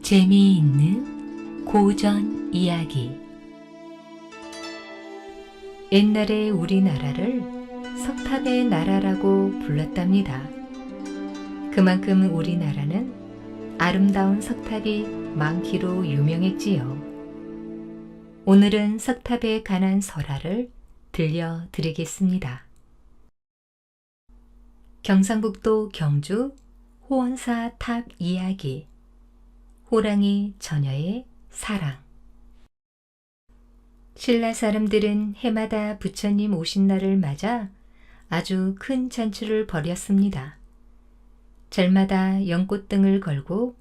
재미있는 고전 이야기. 옛날에 우리나라를 석탑의 나라라고 불렀답니다. 그만큼 우리나라는 아름다운 석탑이 많기로 유명했지요. 오늘은 석탑에 관한 설화를 들려드리겠습니다. 경상북도 경주 호원사 탑 이야기. 호랑이 처녀의 사랑. 신라 사람들은 해마다 부처님 오신 날을 맞아 아주 큰 잔치를 벌였습니다. 절마다 연꽃등을 걸고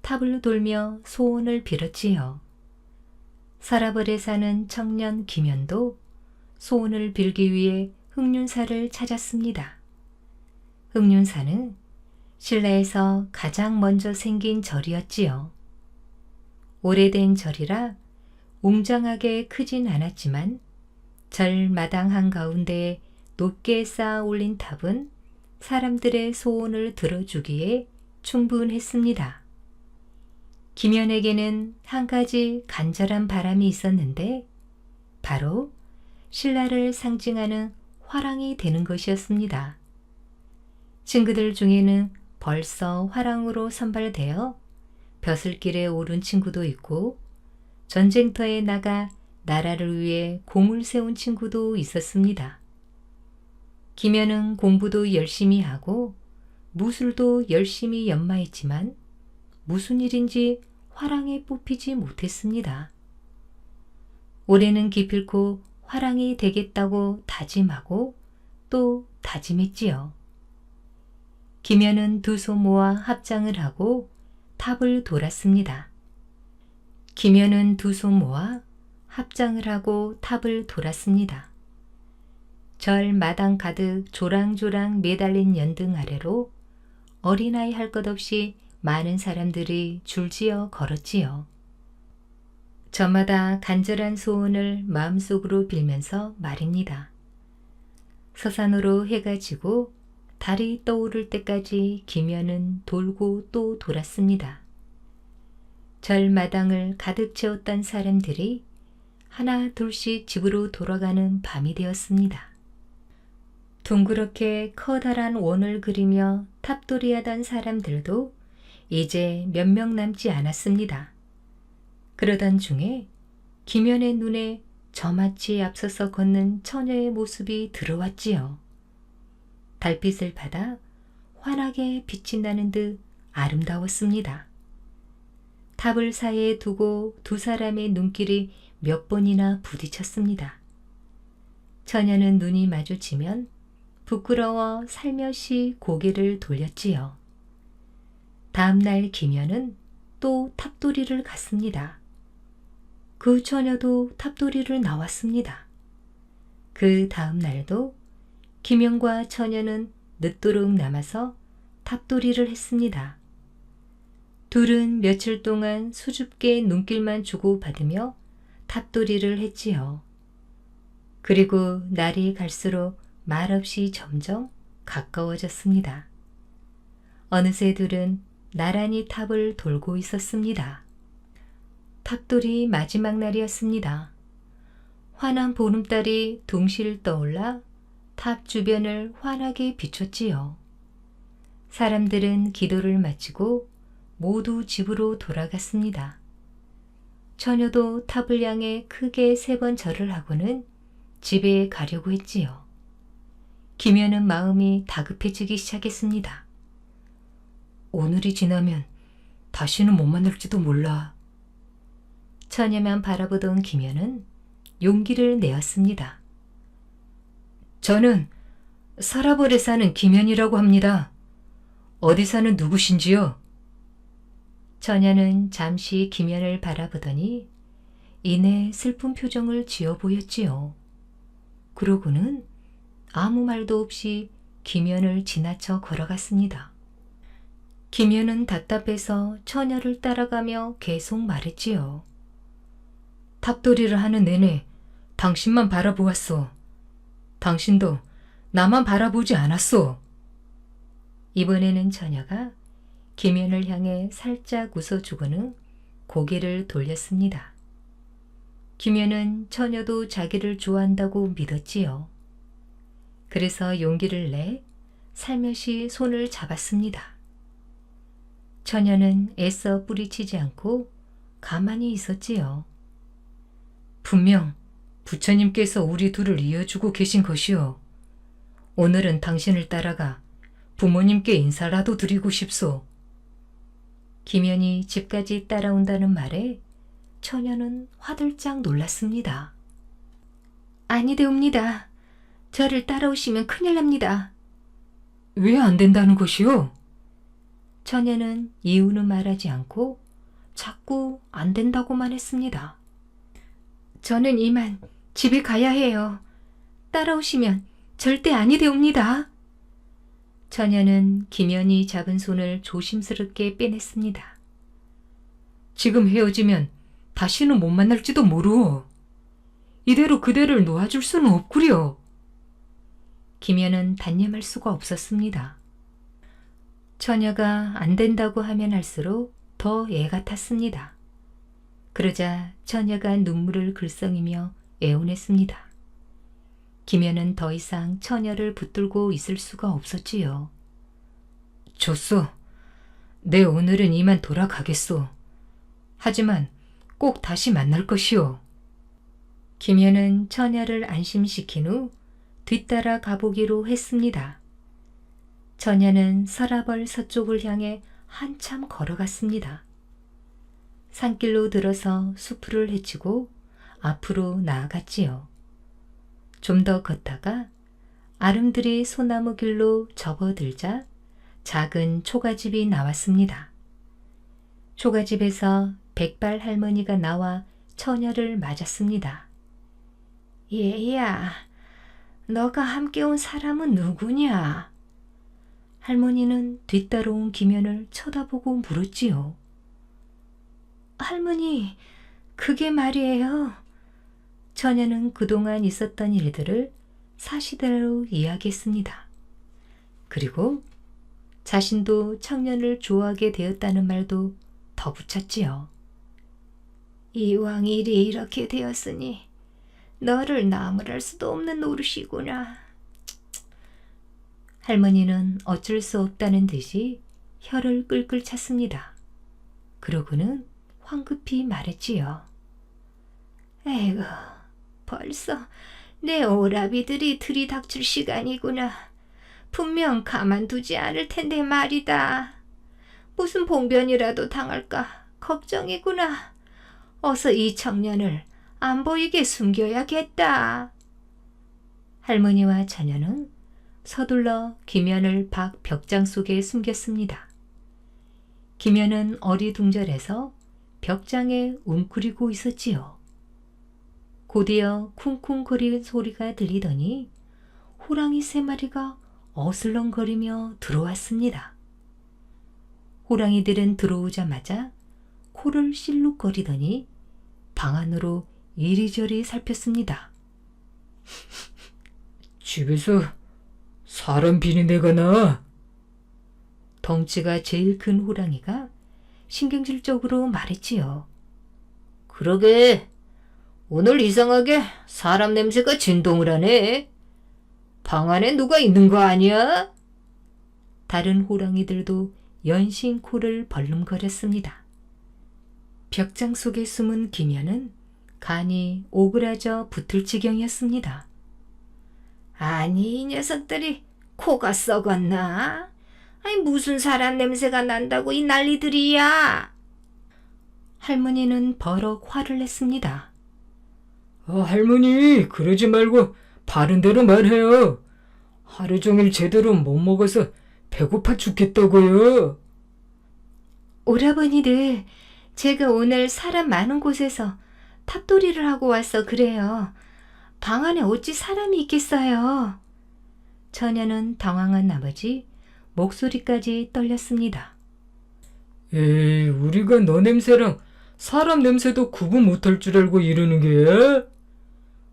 탑을 돌며 소원을 빌었지요. 서라벌에 사는 청년 김연도 소원을 빌기 위해 흑륜사를 찾았습니다. 흑륜사는 신라에서 가장 먼저 생긴 절이었지요. 오래된 절이라 웅장하게 크진 않았지만 절 마당 한가운데에 높게 쌓아 올린 탑은 사람들의 소원을 들어주기에 충분했습니다. 김연에게는 한 가지 간절한 바람이 있었는데 바로 신라를 상징하는 화랑이 되는 것이었습니다. 친구들 중에는 벌써 화랑으로 선발되어 벼슬길에 오른 친구도 있고 전쟁터에 나가 나라를 위해 공을 세운 친구도 있었습니다. 김연은 공부도 열심히 하고 무술도 열심히 연마했지만 무슨 일인지 화랑에 뽑히지 못했습니다. 올해는 기필코 화랑이 되겠다고 다짐하고 또 다짐했지요. 김연은 두 손 모아 합장을 하고 탑을 돌았습니다. 김연은 두 손 모아 합장을 하고 탑을 돌았습니다. 절 마당 가득 조랑조랑 매달린 연등 아래로 어린아이 할 것 없이 많은 사람들이 줄지어 걸었지요. 저마다 간절한 소원을 마음속으로 빌면서 말입니다. 서산으로 해가 지고 달이 떠오를 때까지 김연은 돌고 또 돌았습니다. 절 마당을 가득 채웠던 사람들이 하나 둘씩 집으로 돌아가는 밤이 되었습니다. 둥그렇게 커다란 원을 그리며 탑돌이하던 사람들도 이제 몇 명 남지 않았습니다. 그러던 중에 김연의 눈에 저마치 앞서서 걷는 처녀의 모습이 들어왔지요. 달빛을 받아 환하게 빛이 나는 듯 아름다웠습니다. 탑을 사이에 두고 두 사람의 눈길이 몇 번이나 부딪혔습니다. 처녀는 눈이 마주치면 부끄러워 살며시 고개를 돌렸지요. 다음 날 김연은 또 탑돌이를 갔습니다. 그 처녀도 탑돌이를 나왔습니다. 그 다음 날도 김연과 처녀는 늦도록 남아서 탑돌이를 했습니다. 둘은 며칠 동안 수줍게 눈길만 주고받으며 탑돌이를 했지요. 그리고 날이 갈수록 말없이 점점 가까워졌습니다. 어느새 둘은 나란히 탑을 돌고 있었습니다. 탑돌이 마지막 날이었습니다. 환한 보름달이 둥실 떠올라 탑 주변을 환하게 비췄지요. 사람들은 기도를 마치고 모두 집으로 돌아갔습니다. 처녀도 탑을 향해 크게 3번 절을 하고는 집에 가려고 했지요. 김연은 마음이 다급해지기 시작했습니다. 오늘이 지나면 다시는 못 만날지도 몰라. 처녀만 바라보던 김연은 용기를 내었습니다. 저는 서라벌에 사는 김연이라고 합니다. 어디 사는 누구신지요? 처녀는 잠시 김연을 바라보더니 이내 슬픈 표정을 지어 보였지요. 그러고는 아무 말도 없이 김연을 지나쳐 걸어갔습니다. 김연은 답답해서 처녀를 따라가며 계속 말했지요. 탑돌이를 하는 내내 당신만 바라보았소. 당신도 나만 바라보지 않았소. 이번에는 처녀가 김연을 향해 살짝 웃어주고는 고개를 돌렸습니다. 김연은 처녀도 자기를 좋아한다고 믿었지요. 그래서 용기를 내 살며시 손을 잡았습니다. 처녀는 애써 뿌리치지 않고 가만히 있었지요. 분명 부처님께서 우리 둘을 이어주고 계신 것이오. 오늘은 당신을 따라가 부모님께 인사라도 드리고 싶소. 김연이 집까지 따라온다는 말에 처녀는 화들짝 놀랐습니다. 아니되옵니다. 저를 따라오시면 큰일 납니다. 왜 안 된다는 것이오? 처녀는 이유는 말하지 않고 자꾸 안 된다고만 했습니다. 저는 이만 집에 가야 해요. 따라오시면 절대 아니되옵니다. 처녀는 김연이 잡은 손을 조심스럽게 빼냈습니다. 지금 헤어지면 다시는 못 만날지도 모르오. 이대로 그대를 놓아줄 수는 없구려. 김연은 단념할 수가 없었습니다. 처녀가 안 된다고 하면 할수록 더 애가 탔습니다. 그러자 처녀가 눈물을 글썽이며 애원했습니다. 김연은 더 이상 처녀를 붙들고 있을 수가 없었지요. 좋소. 내 오늘은 이만 돌아가겠소. 하지만 꼭 다시 만날 것이오. 김연은 처녀를 안심시킨 후 뒤따라 가보기로 했습니다. 처녀는 서라벌 서쪽을 향해 한참 걸어갔습니다. 산길로 들어서 수풀을 헤치고 앞으로 나아갔지요. 좀 더 걷다가 아름드리 소나무 길로 접어들자 작은 초가집이 나왔습니다. 초가집에서 백발 할머니가 나와 처녀를 맞았습니다. 얘야, 너가 함께 온 사람은 누구냐? 할머니는 뒤따라온 김연을 쳐다보고 물었지요. 할머니, 그게 말이에요. 처녀는 그동안 있었던 일들을 사실대로 이야기했습니다. 그리고 자신도 청년을 좋아하게 되었다는 말도 덧붙였지요. 이왕 일이 이렇게 되었으니 너를 나무랄 수도 없는 노릇이구나. 할머니는 어쩔 수 없다는 듯이 혀를 끌끌 찼습니다. 그러고는 황급히 말했지요. 에이구, 벌써 내 오라비들이 들이닥칠 시간이구나. 분명 가만두지 않을 텐데 말이다. 무슨 봉변이라도 당할까 걱정이구나. 어서 이 청년을 안 보이게 숨겨야겠다. 할머니와 처녀는 서둘러 김연을 밖 벽장 속에 숨겼습니다. 김연은 어리둥절해서 벽장에 웅크리고 있었지요. 곧이어 쿵쿵거리는 소리가 들리더니 호랑이 3마리가 어슬렁거리며 들어왔습니다. 호랑이들은 들어오자마자 코를 실룩거리더니 방 안으로 이리저리 살폈습니다. 집에서 사람 비린내가 나. 덩치가 제일 큰 호랑이가 신경질적으로 말했지요. 그러게, 오늘 이상하게 사람 냄새가 진동을 하네. 방 안에 누가 있는 거 아니야? 다른 호랑이들도 연신 코를 벌름거렸습니다. 벽장 속에 숨은 김연은 간이 오그라져 붙을 지경이었습니다. 아니, 이 녀석들이 코가 썩었나? 아니, 무슨 사람 냄새가 난다고 이 난리들이야. 할머니는 버럭 화를 냈습니다. 할머니, 그러지 말고 바른 대로 말해요. 하루 종일 제대로 못 먹어서 배고파 죽겠다고요. 오라버니들, 제가 오늘 사람 많은 곳에서 탑돌이를 하고 와서 그래요. 방 안에 어찌 사람이 있겠어요. 처녀는 당황한 나머지 목소리까지 떨렸습니다. 에이, 우리가 너 냄새랑 사람 냄새도 구분 못할 줄 알고 이러는 게?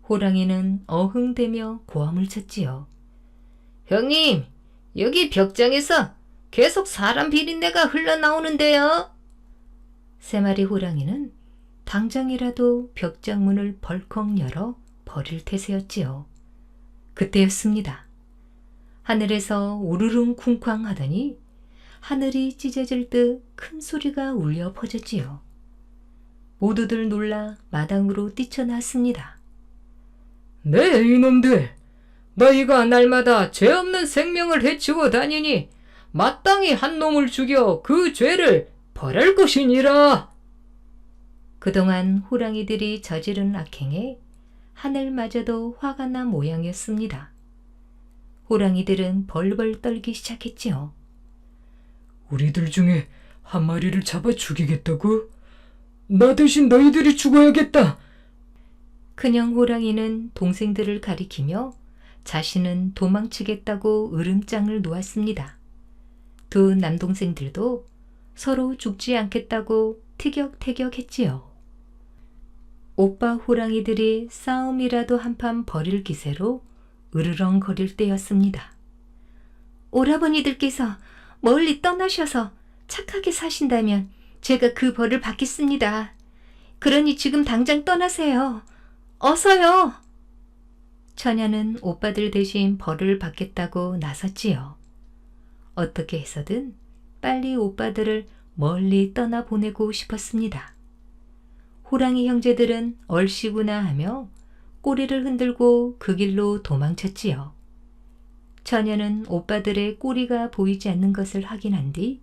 호랑이는 어흥대며 고함을 쳤지요. 형님, 여기 벽장에서 계속 사람 비린내가 흘러나오는데요. 3마리 호랑이는 당장이라도 벽장문을 벌컥 열어 버릴 태세였지요. 그때였습니다. 하늘에서 우르릉 쿵쾅 하더니 하늘이 찢어질 듯 큰 소리가 울려 퍼졌지요. 모두들 놀라 마당으로 뛰쳐나왔습니다. 네, 이놈들! 너희가 날마다 죄 없는 생명을 해치고 다니니 마땅히 한 놈을 죽여 그 죄를 벌할 것이니라. 그동안 호랑이들이 저지른 악행에 하늘마저도 화가 난 모양이었습니다. 호랑이들은 벌벌 떨기 시작했지요. 우리들 중에 한 마리를 잡아 죽이겠다고? 나 대신 너희들이 죽어야겠다. 큰형 호랑이는 동생들을 가리키며 자신은 도망치겠다고 으름장을 놓았습니다. 두 남동생들도 서로 죽지 않겠다고 티격태격했지요. 오빠 호랑이들이 싸움이라도 한판 벌일 기세로 으르렁거릴 때였습니다. 오라버니들께서 멀리 떠나셔서 착하게 사신다면 제가 그 벌을 받겠습니다. 그러니 지금 당장 떠나세요. 어서요. 처녀는 오빠들 대신 벌을 받겠다고 나섰지요. 어떻게 해서든 빨리 오빠들을 멀리 떠나보내고 싶었습니다. 호랑이 형제들은 얼씨구나 하며 꼬리를 흔들고 그 길로 도망쳤지요. 처녀는 오빠들의 꼬리가 보이지 않는 것을 확인한 뒤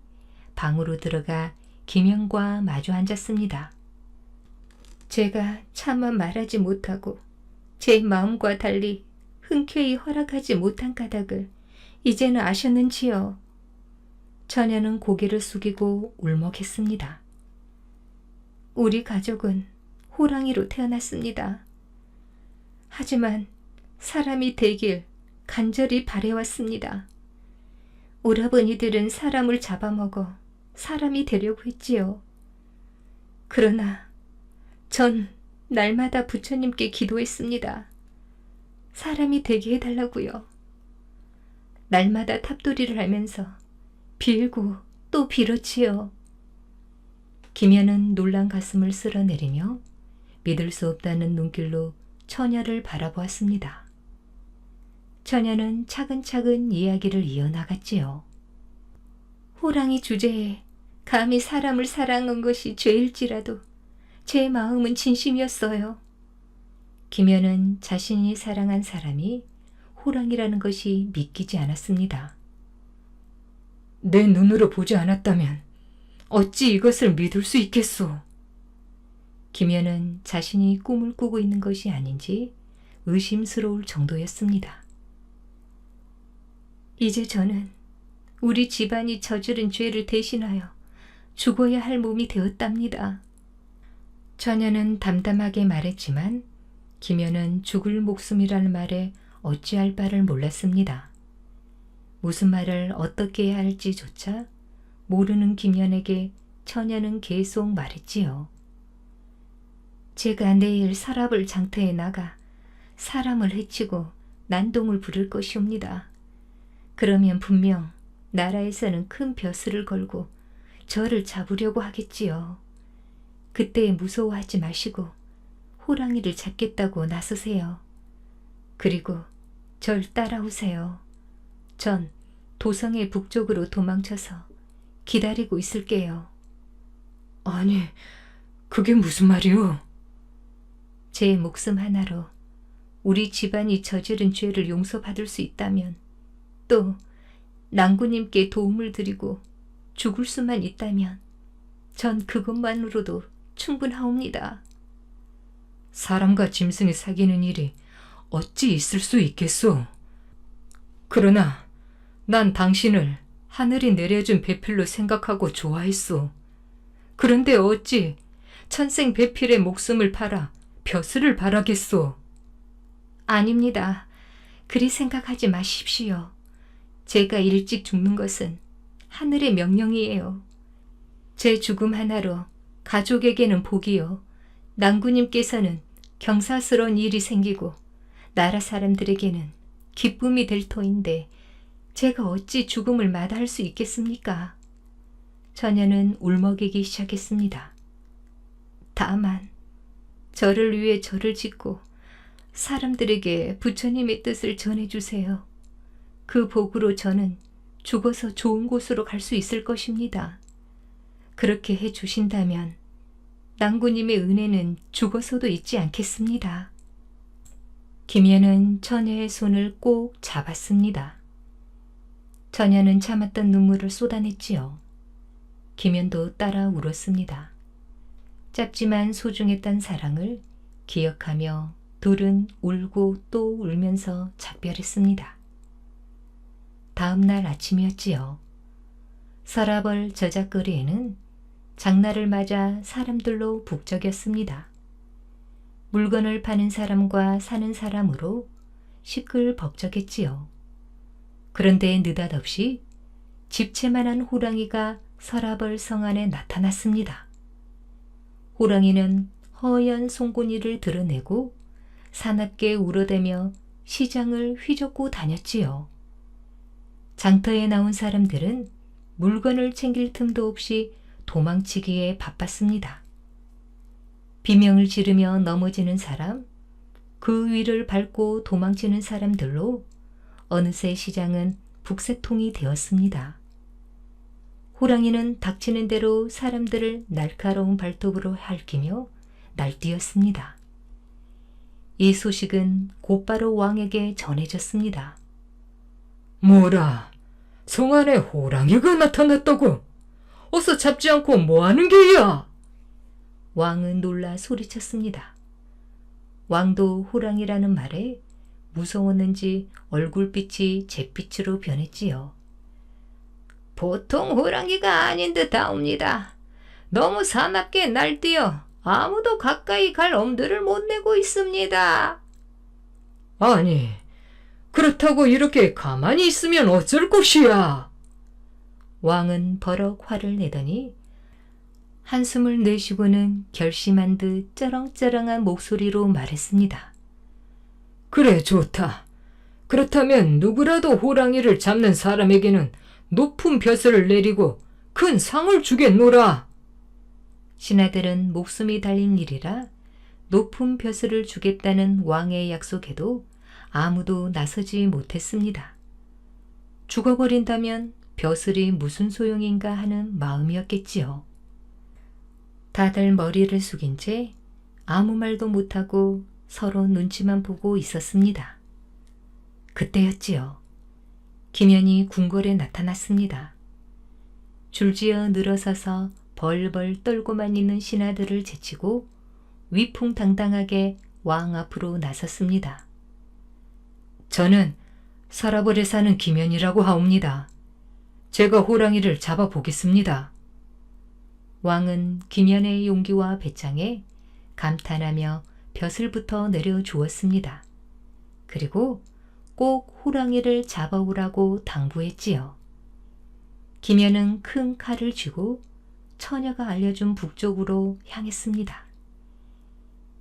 방으로 들어가 김영과 마주 앉았습니다. 제가 차마 말하지 못하고 제 마음과 달리 흔쾌히 허락하지 못한 까닭을 이제는 아셨는지요? 처녀는 고개를 숙이고 울먹했습니다. 우리 가족은 호랑이로 태어났습니다. 하지만 사람이 되길 간절히 바래왔습니다. 오라버니들은 사람을 잡아먹어 사람이 되려고 했지요. 그러나 전 날마다 부처님께 기도했습니다. 사람이 되게 해달라고요. 날마다 탑돌이를 하면서 빌고 또 빌었지요. 김연은 놀란 가슴을 쓸어내리며 믿을 수 없다는 눈길로 처녀를 바라보았습니다. 처녀는 차근차근 이야기를 이어나갔지요. 호랑이 주제에 감히 사람을 사랑한 것이 죄일지라도 제 마음은 진심이었어요. 김연은 자신이 사랑한 사람이 호랑이라는 것이 믿기지 않았습니다. 내 눈으로 보지 않았다면 어찌 이것을 믿을 수 있겠소? 김연은 자신이 꿈을 꾸고 있는 것이 아닌지 의심스러울 정도였습니다. 이제 저는 우리 집안이 저지른 죄를 대신하여 죽어야 할 몸이 되었답니다. 처녀는 담담하게 말했지만 김연은 죽을 목숨이라는 말에 어찌할 바를 몰랐습니다. 무슨 말을 어떻게 해야 할지조차 모르는 김연에게 처녀는 계속 말했지요. 제가 내일 서랍을 장터에 나가 사람을 해치고 난동을 부릴 것이옵니다. 그러면 분명 나라에서는 큰 벼슬을 걸고 저를 잡으려고 하겠지요. 그때 무서워하지 마시고 호랑이를 잡겠다고 나서세요. 그리고 절 따라오세요. 전 도성의 북쪽으로 도망쳐서 기다리고 있을게요. 아니, 그게 무슨 말이오? 제 목숨 하나로 우리 집안이 저지른 죄를 용서받을 수 있다면, 또 낭구님께 도움을 드리고 죽을 수만 있다면 전 그것만으로도 충분하옵니다. 사람과 짐승이 사귀는 일이 어찌 있을 수 있겠소? 그러나 난 당신을 하늘이 내려준 배필로 생각하고 좋아했소. 그런데 어찌 천생 배필의 목숨을 팔아 벼슬을 바라겠소? 아닙니다. 그리 생각하지 마십시오. 제가 일찍 죽는 것은 하늘의 명령이에요. 제 죽음 하나로 가족에게는 복이요, 낭구님께서는 경사스러운 일이 생기고 나라 사람들에게는 기쁨이 될 터인데 제가 어찌 죽음을 마다할 수 있겠습니까? 처녀는 울먹이기 시작했습니다. 다만 저를 위해 절을 짓고 사람들에게 부처님의 뜻을 전해주세요. 그 복으로 저는 죽어서 좋은 곳으로 갈 수 있을 것입니다. 그렇게 해주신다면 낭구님의 은혜는 죽어서도 잊지 않겠습니다. 김연은 처녀의 손을 꼭 잡았습니다. 처녀는 참았던 눈물을 쏟아냈지요. 김연도 따라 울었습니다. 짧지만 소중했던 사랑을 기억하며 둘은 울고 또 울면서 작별했습니다. 다음 날 아침이었지요. 서라벌 저작거리에는 장날을 맞아 사람들로 북적였습니다. 물건을 파는 사람과 사는 사람으로 시끌벅적했지요. 그런데 느닷없이 집채만한 호랑이가 서라벌 성 안에 나타났습니다. 호랑이는 허연 송곳니를 드러내고 사납게 울어대며 시장을 휘젓고 다녔지요. 장터에 나온 사람들은 물건을 챙길 틈도 없이 도망치기에 바빴습니다. 비명을 지르며 넘어지는 사람, 그 위를 밟고 도망치는 사람들로 어느새 시장은 북새통이 되었습니다. 호랑이는 닥치는 대로 사람들을 날카로운 발톱으로 핥기며 날뛰었습니다. 이 소식은 곧바로 왕에게 전해졌습니다. 뭐라, 성 안에 호랑이가 나타났다고? 어서 잡지 않고 뭐하는 게야? 왕은 놀라 소리쳤습니다. 왕도 호랑이라는 말에 무서웠는지 얼굴빛이 잿빛으로 변했지요. 보통 호랑이가 아닌 듯하옵니다. 너무 사납게 날뛰어 아무도 가까이 갈 엄두를 못 내고 있습니다. 아니, 그렇다고 이렇게 가만히 있으면 어쩔 것이야? 왕은 버럭 화를 내더니 한숨을 내쉬고는 결심한 듯 쩌렁쩌렁한 목소리로 말했습니다. 그래, 좋다. 그렇다면 누구라도 호랑이를 잡는 사람에게는 높은 벼슬을 내리고 큰 상을 주겠노라. 신하들은 목숨이 달린 일이라 높은 벼슬을 주겠다는 왕의 약속에도 아무도 나서지 못했습니다. 죽어버린다면 벼슬이 무슨 소용인가 하는 마음이었겠지요. 다들 머리를 숙인 채 아무 말도 못하고 서로 눈치만 보고 있었습니다. 그때였지요. 김연이 궁궐에 나타났습니다. 줄지어 늘어서서 벌벌 떨고만 있는 신하들을 제치고 위풍당당하게 왕 앞으로 나섰습니다. 저는 서라벌에 사는 김연이라고 하옵니다. 제가 호랑이를 잡아보겠습니다. 왕은 김연의 용기와 배짱에 감탄하며 벼슬부터 내려주었습니다. 그리고 꼭 호랑이를 잡아오라고 당부했지요. 김연은 큰 칼을 쥐고 처녀가 알려준 북쪽으로 향했습니다.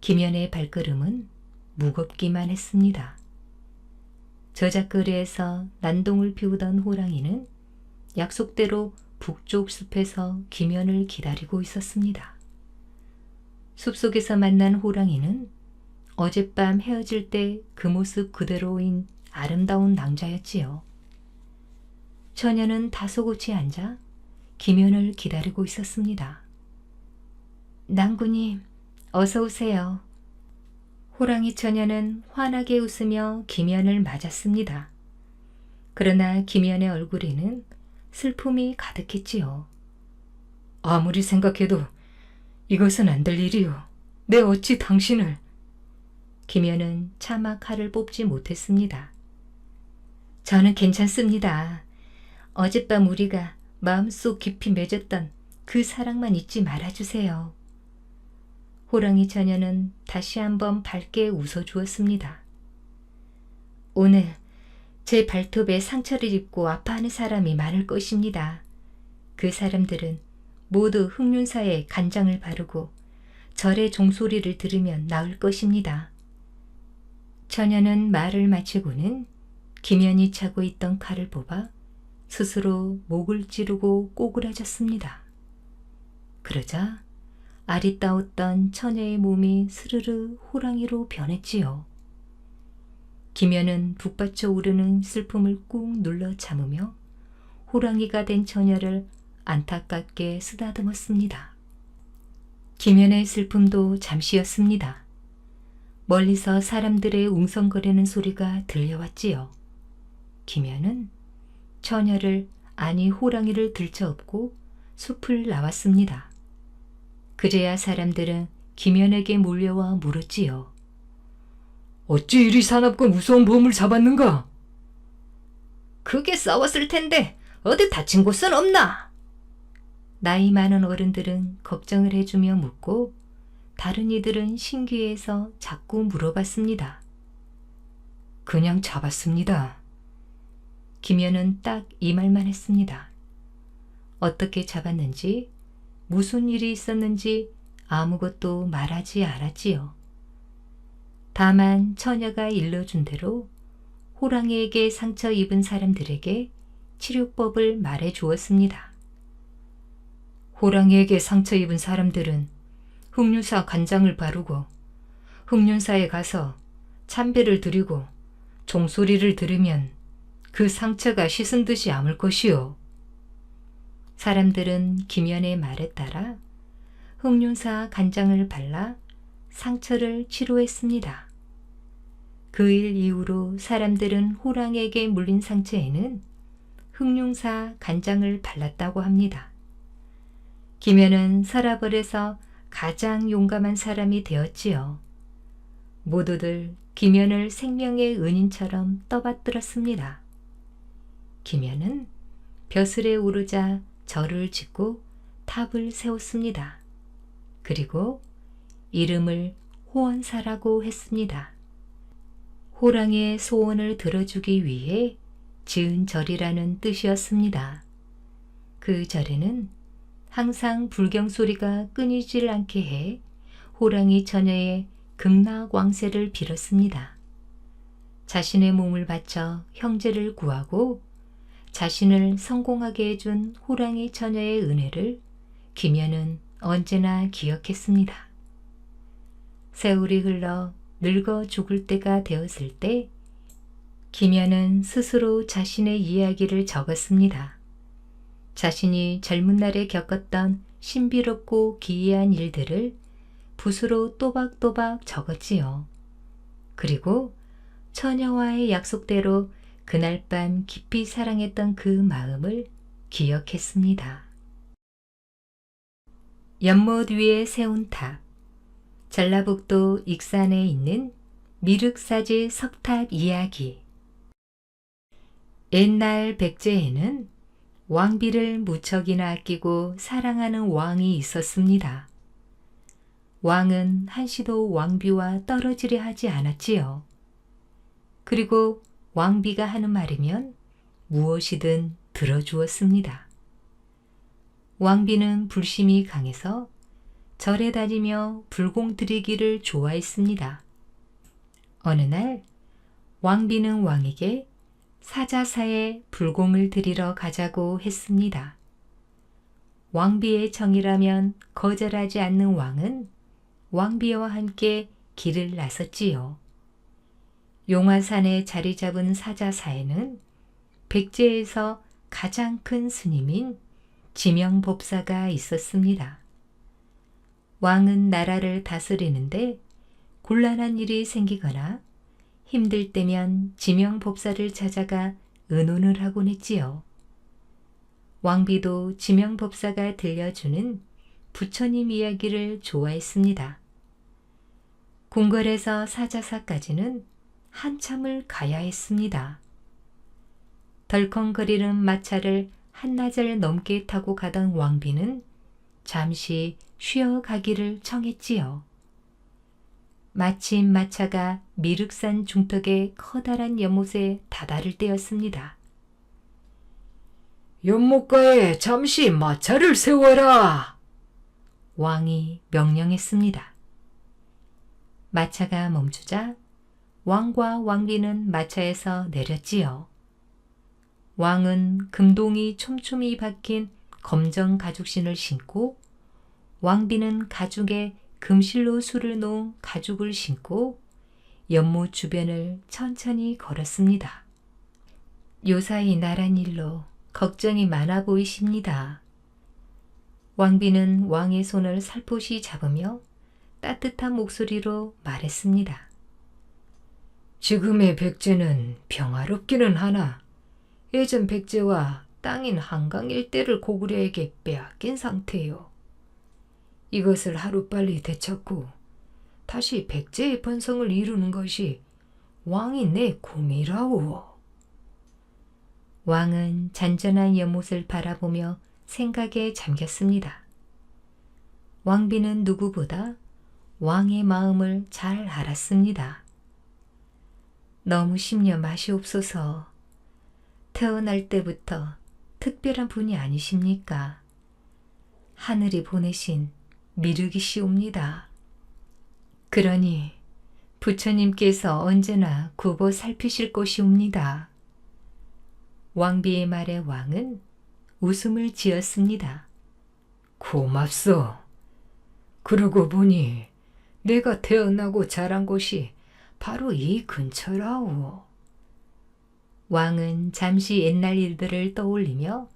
김연의 발걸음은 무겁기만 했습니다. 저작거리에서 난동을 피우던 호랑이는 약속대로 북쪽 숲에서 김연을 기다리고 있었습니다. 숲속에서 만난 호랑이는 어젯밤 헤어질 때 그 모습 그대로인 아름다운 낭자였지요. 처녀는 다소곳이 앉아 김연을 기다리고 있었습니다. 낭구님, 어서 오세요. 호랑이 처녀는 환하게 웃으며 김연을 맞았습니다. 그러나 김연의 얼굴에는 슬픔이 가득했지요. 아무리 생각해도 이것은 안 될 일이요. 내 어찌 당신을... 김연은 차마 칼을 뽑지 못했습니다. 저는 괜찮습니다. 어젯밤 우리가 마음속 깊이 맺었던 그 사랑만 잊지 말아주세요. 호랑이 처녀는 다시 한번 밝게 웃어주었습니다. 오늘 제 발톱에 상처를 입고 아파하는 사람이 많을 것입니다. 그 사람들은 모두 흑륜사에 간장을 바르고 절의 종소리를 들으면 나을 것입니다. 처녀는 말을 마치고는 김연이 차고 있던 칼을 뽑아 스스로 목을 찌르고 꼬꾸라졌습니다. 그러자 아리따웠던 처녀의 몸이 스르르 호랑이로 변했지요. 김연은 북받쳐 오르는 슬픔을 꾹 눌러 참으며 호랑이가 된 처녀를 안타깝게 쓰다듬었습니다. 김연의 슬픔도 잠시였습니다. 멀리서 사람들의 웅성거리는 소리가 들려왔지요. 김연은 처녀를 아니 호랑이를 들쳐업고 숲을 나왔습니다. 그제야 사람들은 김연에게 몰려와 물었지요. 어찌 이리 사납고 무서운 범을 잡았는가? 크게 싸웠을 텐데 어디 다친 곳은 없나? 나이 많은 어른들은 걱정을 해주며 묻고 다른 이들은 신기해서 자꾸 물어봤습니다. 그냥 잡았습니다. 김연은 딱 이 말만 했습니다. 어떻게 잡았는지, 무슨 일이 있었는지 아무것도 말하지 않았지요. 다만 처녀가 일러준 대로 호랑이에게 상처 입은 사람들에게 치료법을 말해 주었습니다. 호랑이에게 상처 입은 사람들은 흑륜사 간장을 바르고 흑륜사에 가서 참배를 드리고 종소리를 들으면 그 상처가 씻은 듯이 아물 것이요. 사람들은 김연의 말에 따라 흑륜사 간장을 발라 상처를 치료했습니다. 그 일 이후로 사람들은 호랑이에게 물린 상처에는 흑륜사 간장을 발랐다고 합니다. 김연은 서라벌에서 가장 용감한 사람이 되었지요. 모두들 김연을 생명의 은인처럼 떠받들었습니다. 김연은 벼슬에 오르자 절을 짓고 탑을 세웠습니다. 그리고 이름을 호원사라고 했습니다. 호랑이의 소원을 들어주기 위해 지은 절이라는 뜻이었습니다. 그 절에는 항상 불경 소리가 끊이질 않게 해 호랑이 처녀의 극락왕세를 빌었습니다. 자신의 몸을 바쳐 형제를 구하고 자신을 성공하게 해준 호랑이 처녀의 은혜를 김연은 언제나 기억했습니다. 세월이 흘러 늙어 죽을 때가 되었을 때 김연은 스스로 자신의 이야기를 적었습니다. 자신이 젊은 날에 겪었던 신비롭고 기이한 일들을 붓으로 또박또박 적었지요. 그리고 처녀와의 약속대로 그날 밤 깊이 사랑했던 그 마음을 기억했습니다. 연못 위에 세운 탑. 전라북도 익산에 있는 미륵사지 석탑 이야기. 옛날 백제에는 왕비를 무척이나 아끼고 사랑하는 왕이 있었습니다. 왕은 한시도 왕비와 떨어지려 하지 않았지요. 그리고 왕비가 하는 말이면 무엇이든 들어주었습니다. 왕비는 불심이 강해서 절에 다니며 불공 드리기를 좋아했습니다. 어느 날 왕비는 왕에게 사자사에 불공을 드리러 가자고 했습니다. 왕비의 정이라면 거절하지 않는 왕은 왕비와 함께 길을 나섰지요. 용화산에 자리 잡은 사자사에는 백제에서 가장 큰 스님인 지명법사가 있었습니다. 왕은 나라를 다스리는데 곤란한 일이 생기거나 힘들 때면 지명법사를 찾아가 의논을 하곤 했지요. 왕비도 지명법사가 들려주는 부처님 이야기를 좋아했습니다. 궁궐에서 사자사까지는 한참을 가야 했습니다. 덜컹거리는 마차를 한나절 넘게 타고 가던 왕비는 잠시 쉬어가기를 청했지요. 마침 마차가 미륵산 중턱의 커다란 연못에 다다를 때였습니다. 연못가에 잠시 마차를 세워라. 왕이 명령했습니다. 마차가 멈추자 왕과 왕비는 마차에서 내렸지요. 왕은 금동이 촘촘히 박힌 검정 가죽신을 신고 왕비는 가죽에 금실로 술을 놓은 가죽을 신고 연못 주변을 천천히 걸었습니다. 요사이 나란 일로 걱정이 많아 보이십니다. 왕비는 왕의 손을 살포시 잡으며 따뜻한 목소리로 말했습니다. 지금의 백제는 평화롭기는 하나 예전 백제와 땅인 한강 일대를 고구려에게 빼앗긴 상태요. 이것을 하루빨리 되찾고 다시 백제의 번성을 이루는 것이 왕이 내 꿈이라오. 왕은 잔잔한 연못을 바라보며 생각에 잠겼습니다. 왕비는 누구보다 왕의 마음을 잘 알았습니다. 너무 심려 마시옵소서. 태어날 때부터 특별한 분이 아니십니까? 하늘이 보내신 미륵이시옵니다. 그러니 부처님께서 언제나 굽어 살피실 것이옵니다. 왕비의 말에 왕은 웃음을 지었습니다. 고맙소. 그러고 보니 내가 태어나고 자란 곳이 바로 이 근처라오. 왕은 잠시 옛날 일들을 떠올리며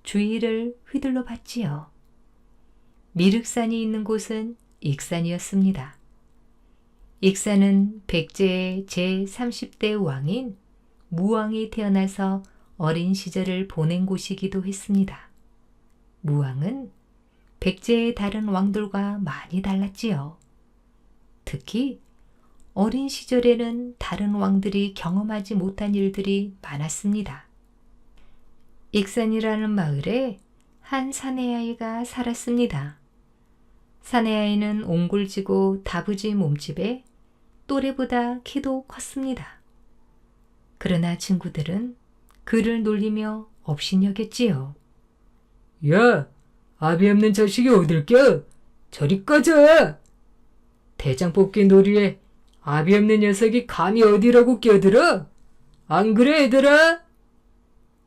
주위를 휘둘러 봤지요. 미륵산이 있는 곳은 익산이었습니다. 익산은 백제의 제30대 왕인 무왕이 태어나서 어린 시절을 보낸 곳이기도 했습니다. 무왕은 백제의 다른 왕들과 많이 달랐지요. 특히 어린 시절에는 다른 왕들이 경험하지 못한 일들이 많았습니다. 익산이라는 마을에 한 사내아이가 살았습니다. 사내아이는 옹골지고 다부지 몸집에 또래보다 키도 컸습니다. 그러나 친구들은 그를 놀리며 업신여겼지요. 야, 아비 없는 자식이 어딜 껴? 저리 꺼져! 대장 뽑기 놀이에 아비 없는 녀석이 감히 어디라고 껴들어? 안 그래, 얘들아?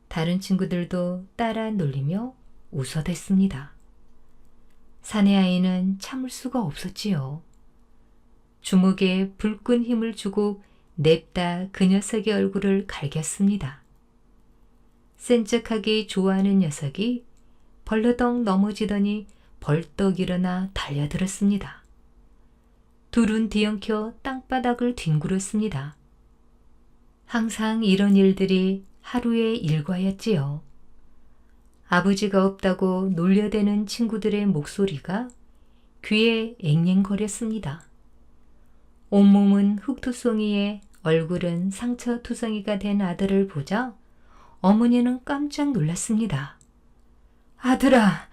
다른 친구들도 따라 놀리며 웃어댔습니다. 사내아이는 참을 수가 없었지요. 주먹에 불끈 힘을 주고 냅다 그 녀석의 얼굴을 갈겼습니다. 센 척하기 좋아하는 녀석이 벌러덩 넘어지더니 벌떡 일어나 달려들었습니다. 둘은 뒤엉켜 땅바닥을 뒹굴었습니다. 항상 이런 일들이 하루의 일과였지요. 아버지가 없다고 놀려대는 친구들의 목소리가 귀에 앵앵거렸습니다. 온몸은 흙투성이에 얼굴은 상처투성이가 된 아들을 보자 어머니는 깜짝 놀랐습니다. 아들아,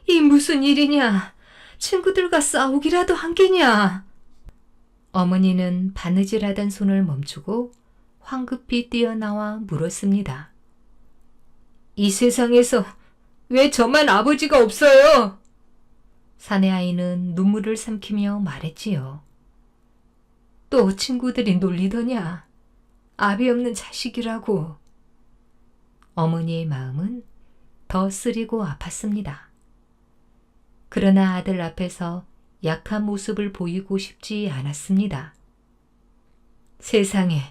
이 무슨 일이냐? 친구들과 싸우기라도 한 게냐? 어머니는 바느질하던 손을 멈추고 황급히 뛰어나와 물었습니다. 이 세상에서 왜 저만 아버지가 없어요? 사내아이는 눈물을 삼키며 말했지요. 또 친구들이 놀리더냐? 아비 없는 자식이라고. 어머니의 마음은 더 쓰리고 아팠습니다. 그러나 아들 앞에서 약한 모습을 보이고 싶지 않았습니다. 세상에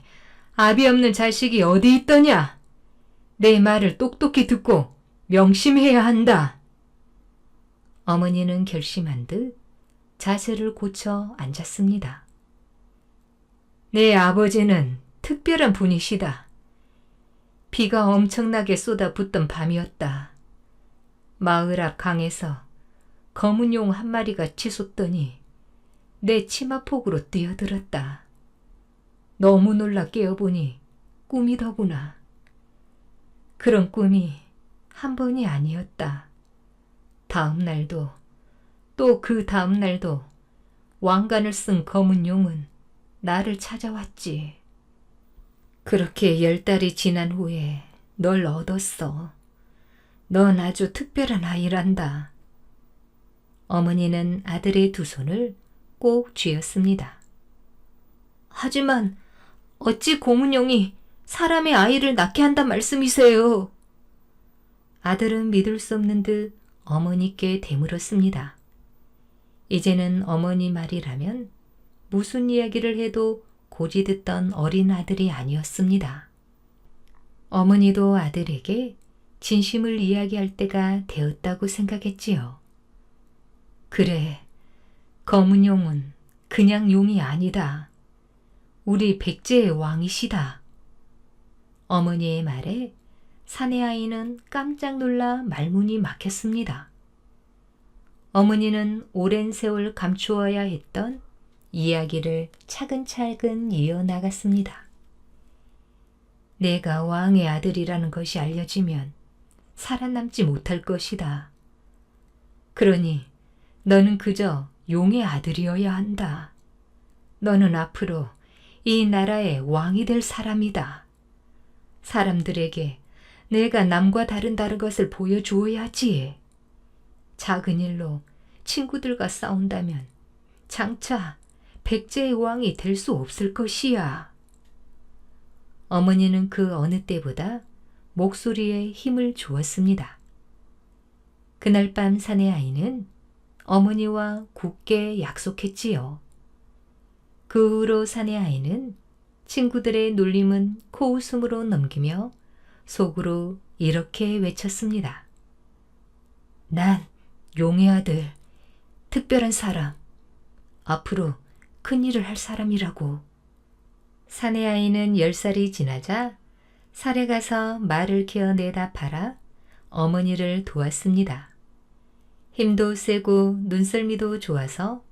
아비 없는 자식이 어디 있더냐? 내 말을 똑똑히 듣고 명심해야 한다. 어머니는 결심한 듯 자세를 고쳐 앉았습니다. 내 아버지는 특별한 분이시다. 비가 엄청나게 쏟아붓던 밤이었다. 마을 앞 강에서 검은 용 한 마리가 치솟더니 내 치마폭으로 뛰어들었다. 너무 놀라 깨어보니 꿈이더구나. 그런 꿈이 한 번이 아니었다. 다음 날도 또 그 다음 날도 왕관을 쓴 검은 용은 나를 찾아왔지. 그렇게 10달이 지난 후에 널 얻었어. 넌 아주 특별한 아이란다. 어머니는 아들의 두 손을 꼭 쥐었습니다. 하지만 어찌 고문용이 사람의 아이를 낳게 한단 말씀이세요? 아들은 믿을 수 없는 듯 어머니께 되물었습니다. 이제는 어머니 말이라면 무슨 이야기를 해도 고지 듣던 어린 아들이 아니었습니다. 어머니도 아들에게 진심을 이야기할 때가 되었다고 생각했지요. 그래, 검은 용은 그냥 용이 아니다. 우리 백제의 왕이시다. 어머니의 말에 사내 아이는 깜짝 놀라 말문이 막혔습니다. 어머니는 오랜 세월 감추어야 했던 이야기를 차근차근 이어나갔습니다. 내가 왕의 아들이라는 것이 알려지면 살아남지 못할 것이다. 그러니 너는 그저 용의 아들이어야 한다. 너는 앞으로 이 나라의 왕이 될 사람이다. 사람들에게 내가 남과 다른 것을 보여주어야지. 작은 일로 친구들과 싸운다면 장차 백제의 왕이 될 수 없을 것이야. 어머니는 그 어느 때보다 목소리에 힘을 주었습니다. 그날 밤 사내 아이는 어머니와 굳게 약속했지요. 그 후로 사내 아이는 친구들의 놀림은 코웃음으로 넘기며 속으로 이렇게 외쳤습니다. 난 용의 아들, 특별한 사람, 앞으로 큰일을 할 사람이라고. 사내 아이는 10살이 지나자 산에 가서 말을 키워내다 팔아 어머니를 도왔습니다. 힘도 세고 눈썰미도 좋아서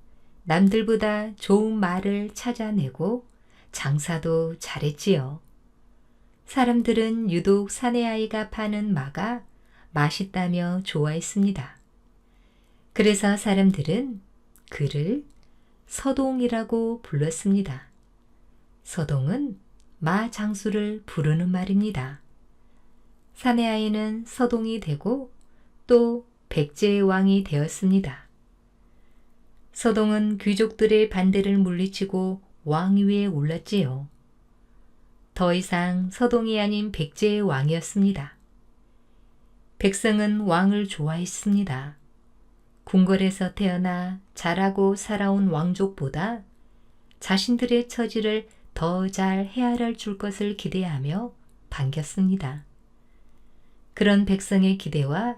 남들보다 좋은 말을 찾아내고 장사도 잘했지요. 사람들은 유독 사내 아이가 파는 마가 맛있다며 좋아했습니다. 그래서 사람들은 그를 서동이라고 불렀습니다. 서동은 마 장수를 부르는 말입니다. 사내 아이는 서동이 되고 또 백제의 왕이 되었습니다. 서동은 귀족들의 반대를 물리치고 왕위에 올랐지요. 더 이상 서동이 아닌 백제의 왕이었습니다. 백성은 왕을 좋아했습니다. 궁궐에서 태어나 자라고 살아온 왕족보다 자신들의 처지를 더 잘 헤아려 줄 것을 기대하며 반겼습니다. 그런 백성의 기대와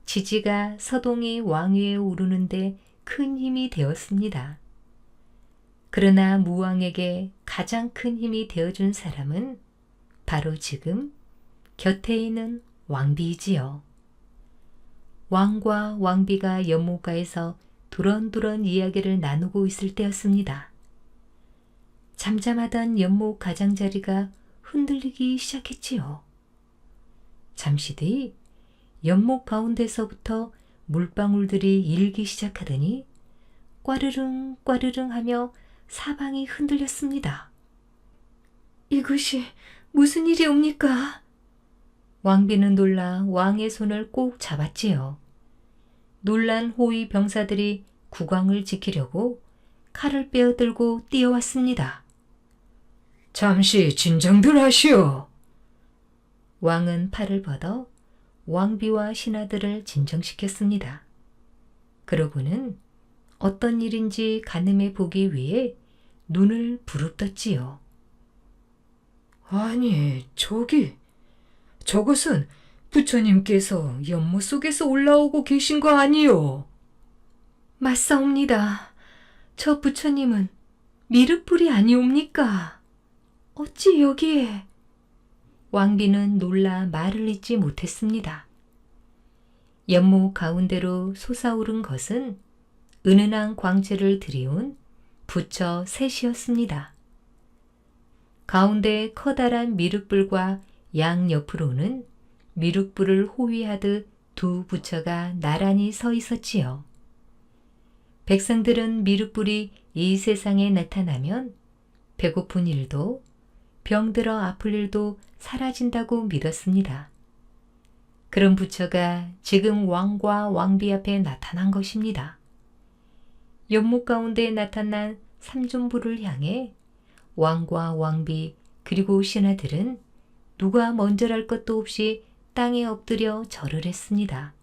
지지가 서동이 왕위에 오르는데 큰 힘이 되었습니다. 그러나 무왕에게 가장 큰 힘이 되어준 사람은 바로 지금 곁에 있는 왕비이지요. 왕과 왕비가 연못가에서 두런두런 이야기를 나누고 있을 때였습니다. 잠잠하던 연못 가장자리가 흔들리기 시작했지요. 잠시 뒤 연못 가운데서부터 물방울들이 일기 시작하더니 꽈르릉 꽈르릉 하며 사방이 흔들렸습니다. 이것이 무슨 일이옵니까? 왕비는 놀라 왕의 손을 꼭 잡았지요. 놀란 호위 병사들이 국왕을 지키려고 칼을 빼어들고 뛰어왔습니다. 잠시 진정들 하시오. 왕은 팔을 뻗어 왕비와 신하들을 진정시켰습니다. 그러고는 어떤 일인지 가늠해 보기 위해 눈을 부릅떴지요. 아니, 저것은 부처님께서 연못 속에서 올라오고 계신 거 아니요? 맞사옵니다. 저 부처님은 미륵불이 아니옵니까? 어찌 여기에? 왕비는 놀라 말을 잇지 못했습니다. 연못 가운데로 솟아오른 것은 은은한 광채를 들이운 부처 셋이었습니다. 가운데 커다란 미륵불과 양옆으로는 미륵불을 호위하듯 두 부처가 나란히 서 있었지요. 백성들은 미륵불이 이 세상에 나타나면 배고픈 일도 병들어 아플 일도 사라진다고 믿었습니다. 그런 부처가 지금 왕과 왕비 앞에 나타난 것입니다. 연못 가운데 나타난 삼존부를 향해 왕과 왕비 그리고 신하들은 누가 먼저랄 것도 없이 땅에 엎드려 절을 했습니다.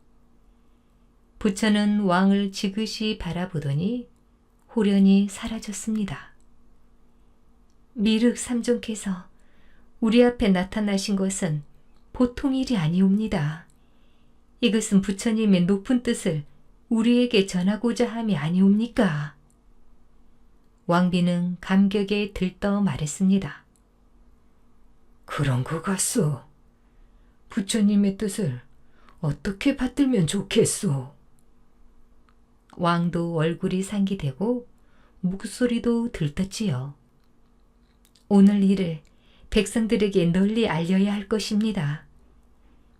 부처는 왕을 지그시 바라보더니 호련히 사라졌습니다. 미륵 삼존께서 우리 앞에 나타나신 것은 보통 일이 아니옵니다. 이것은 부처님의 높은 뜻을 우리에게 전하고자 함이 아니옵니까? 왕비는 감격에 들떠 말했습니다. 그런 것 같소. 부처님의 뜻을 어떻게 받들면 좋겠소? 왕도 얼굴이 상기되고 목소리도 들떴지요. 오늘 일을 백성들에게 널리 알려야 할 것입니다.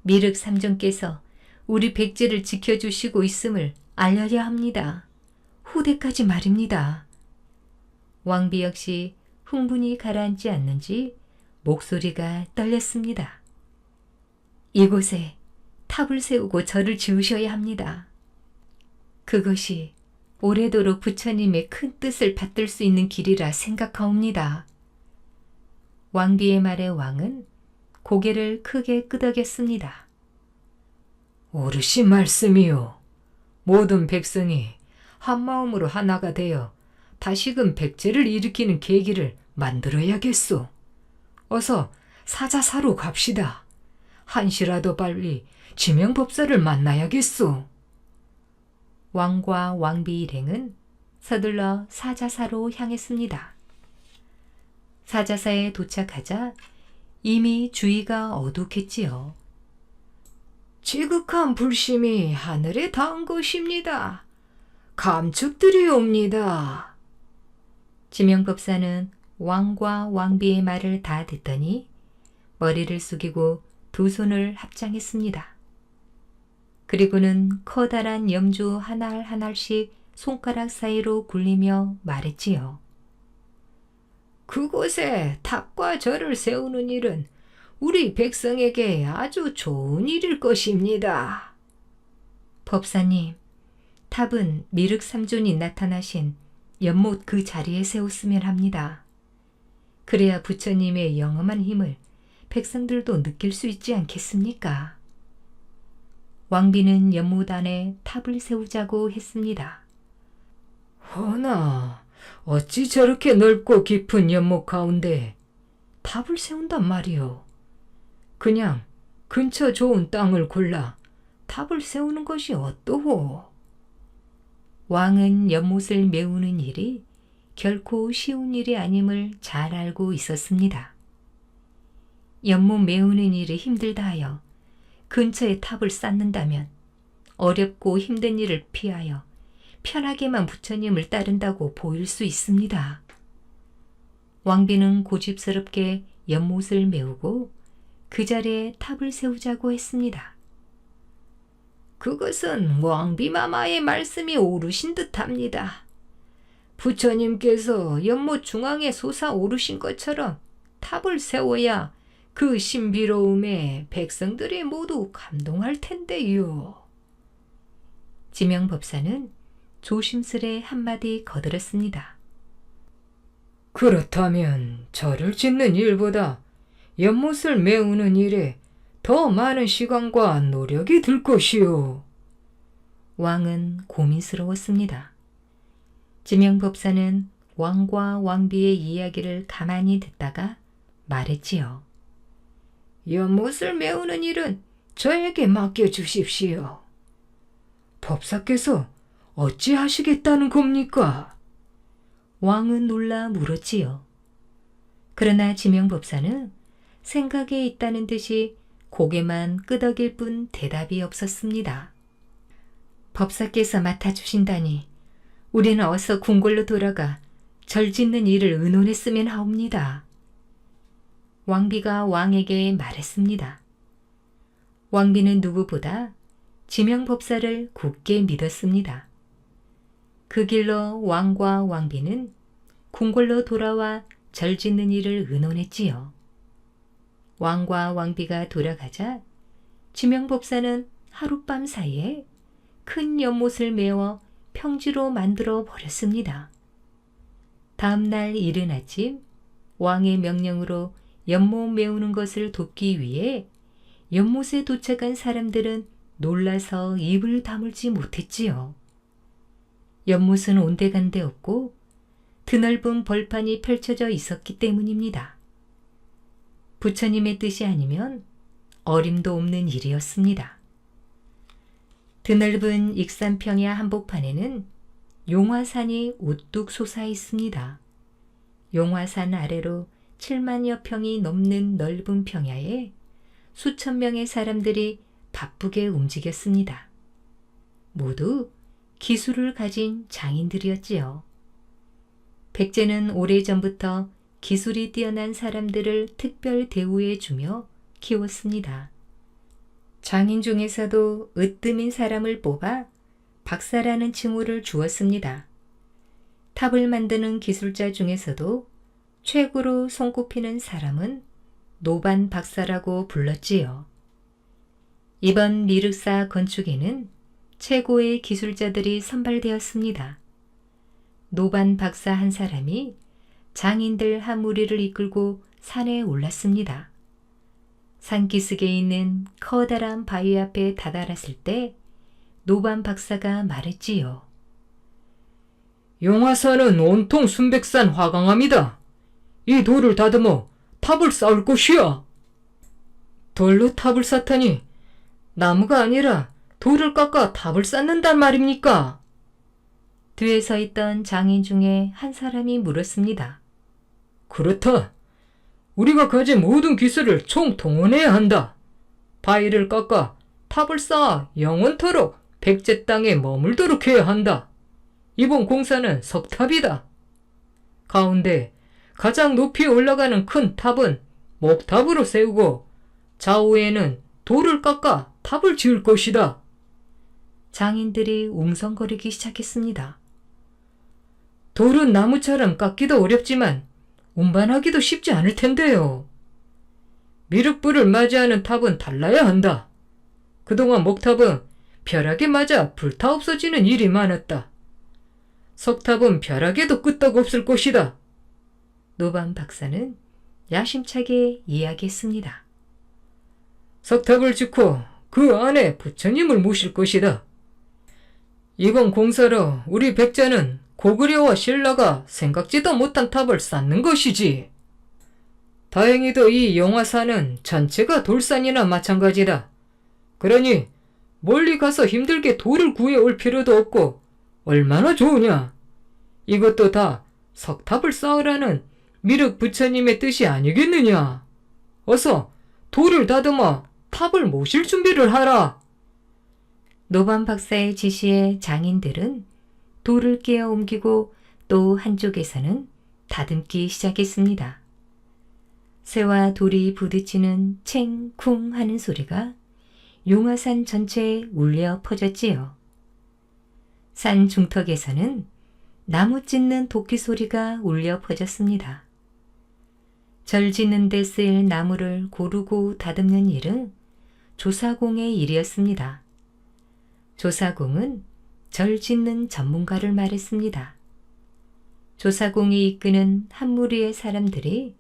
미륵 삼존께서 우리 백제를 지켜주시고 있음을 알려야 합니다. 후대까지 말입니다. 왕비 역시 흥분이 가라앉지 않는지 목소리가 떨렸습니다. 이곳에 탑을 세우고 절을 지으셔야 합니다. 그것이 오래도록 부처님의 큰 뜻을 받들 수 있는 길이라 생각하옵니다. 왕비의 말에 왕은 고개를 크게 끄덕였습니다. 어르신 말씀이요. 모든 백성이 한마음으로 하나가 되어 다시금 백제를 일으키는 계기를 만들어야겠소. 어서 사자사로 갑시다. 한시라도 빨리 지명법사를 만나야겠소. 왕과 왕비 일행은 서둘러 사자사로 향했습니다. 사자사에 도착하자 이미 주위가 어둑했지요. 지극한 불심이 하늘에 닿은 것입니다. 감축드리옵니다. 지명법사는 왕과 왕비의 말을 다 듣더니 머리를 숙이고 두 손을 합장했습니다. 그리고는 커다란 염주 하나씩 손가락 사이로 굴리며 말했지요. 그곳에 탑과 절을 세우는 일은 우리 백성에게 아주 좋은 일일 것입니다. 법사님, 탑은 미륵 삼존이 나타나신 연못 그 자리에 세웠으면 합니다. 그래야 부처님의 영험한 힘을 백성들도 느낄 수 있지 않겠습니까? 왕비는 연못 안에 탑을 세우자고 했습니다. 허나 어찌 저렇게 넓고 깊은 연못 가운데 탑을 세운단 말이오. 그냥 근처 좋은 땅을 골라 탑을 세우는 것이 어떠호? 왕은 연못을 메우는 일이 결코 쉬운 일이 아님을 잘 알고 있었습니다. 연못 메우는 일이 힘들다 하여 근처에 탑을 쌓는다면 어렵고 힘든 일을 피하여 편하게만 부처님을 따른다고 보일 수 있습니다. 왕비는 고집스럽게 연못을 메우고 그 자리에 탑을 세우자고 했습니다. 그것은 왕비마마의 말씀이 옳으신 듯합니다. 부처님께서 연못 중앙에 솟아오르신 것처럼 탑을 세워야 그 신비로움에 백성들이 모두 감동할 텐데요. 지명법사는 조심스레 한마디 거들었습니다. 그렇다면 절을 짓는 일보다 연못을 메우는 일에 더 많은 시간과 노력이 들 것이요. 왕은 고민스러웠습니다. 지명법사는 왕과 왕비의 이야기를 가만히 듣다가 말했지요. 연못을 메우는 일은 저에게 맡겨주십시오. 법사께서 어찌 하시겠다는 겁니까? 왕은 놀라 물었지요. 그러나 지명법사는 생각에 있다는 듯이 고개만 끄덕일 뿐 대답이 없었습니다. 법사께서 맡아주신다니 우리는 어서 궁궐로 돌아가 절 짓는 일을 의논했으면 하옵니다. 왕비가 왕에게 말했습니다. 왕비는 누구보다 지명법사를 굳게 믿었습니다. 그 길로 왕과 왕비는 궁궐로 돌아와 절 짓는 일을 의논했지요. 왕과 왕비가 돌아가자 지명법사는 하룻밤 사이에 큰 연못을 메워 평지로 만들어 버렸습니다. 다음 날 이른 아침 왕의 명령으로 연못 메우는 것을 돕기 위해 연못에 도착한 사람들은 놀라서 입을 다물지 못했지요. 연못은 온데간데 없고 드넓은 벌판이 펼쳐져 있었기 때문입니다. 부처님의 뜻이 아니면 어림도 없는 일이었습니다. 드넓은 익산평야 한복판에는 용화산이 우뚝 솟아 있습니다. 용화산 아래로 7만여 평이 넘는 넓은 평야에 수천 명의 사람들이 바쁘게 움직였습니다. 모두 기술을 가진 장인들이었지요. 백제는 오래전부터 기술이 뛰어난 사람들을 특별 대우해 주며 키웠습니다. 장인 중에서도 으뜸인 사람을 뽑아 박사라는 칭호를 주었습니다. 탑을 만드는 기술자 중에서도 최고로 손꼽히는 사람은 노반 박사라고 불렀지요. 이번 미륵사 건축에는 최고의 기술자들이 선발되었습니다. 노반 박사 한 사람이 장인들 한 무리를 이끌고 산에 올랐습니다. 산기슭에 있는 커다란 바위 앞에 다다랐을 때 노반 박사가 말했지요. 용화산은 온통 순백산 화강암이다. 이 돌을 다듬어 탑을 쌓을 것이야. 돌로 탑을 쌓다니 나무가 아니라 돌을 깎아 탑을 쌓는단 말입니까? 뒤에 서 있던 장인 중에 한 사람이 물었습니다. 그렇다. 우리가 가진 모든 기술을 총동원해야 한다. 바위를 깎아 탑을 쌓아 영원토록 백제 땅에 머물도록 해야 한다. 이번 공사는 석탑이다. 가운데 가장 높이 올라가는 큰 탑은 목탑으로 세우고 좌우에는 돌을 깎아 탑을 지을 것이다. 장인들이 웅성거리기 시작했습니다. 돌은 나무처럼 깎기도 어렵지만 운반하기도 쉽지 않을 텐데요. 미륵불을 맞이하는 탑은 달라야 한다. 그동안 목탑은 벼락에 맞아 불타 없어지는 일이 많았다. 석탑은 벼락에도 끄떡 없을 것이다. 노반 박사는 야심차게 이야기했습니다. 석탑을 짓고 그 안에 부처님을 모실 것이다. 이번 공사로 우리 백제는 고구려와 신라가 생각지도 못한 탑을 쌓는 것이지. 다행히도 이 용화산은 전체가 돌산이나 마찬가지다. 그러니 멀리 가서 힘들게 돌을 구해올 필요도 없고 얼마나 좋으냐. 이것도 다 석탑을 쌓으라는 미륵 부처님의 뜻이 아니겠느냐. 어서 돌을 다듬어 탑을 모실 준비를 하라. 노반 박사의 지시에 장인들은 돌을 깨어 옮기고 또 한쪽에서는 다듬기 시작했습니다. 쇠와 돌이 부딪히는 챙쿵 하는 소리가 용화산 전체에 울려 퍼졌지요. 산 중턱에서는 나무 찢는 도끼 소리가 울려 퍼졌습니다. 절 짓는 데 쓰일 나무를 고르고 다듬는 일은 조사공의 일이었습니다. 조사공은 절 짓는 전문가를 말했습니다. 조사공이 이끄는 한 무리의 사람들이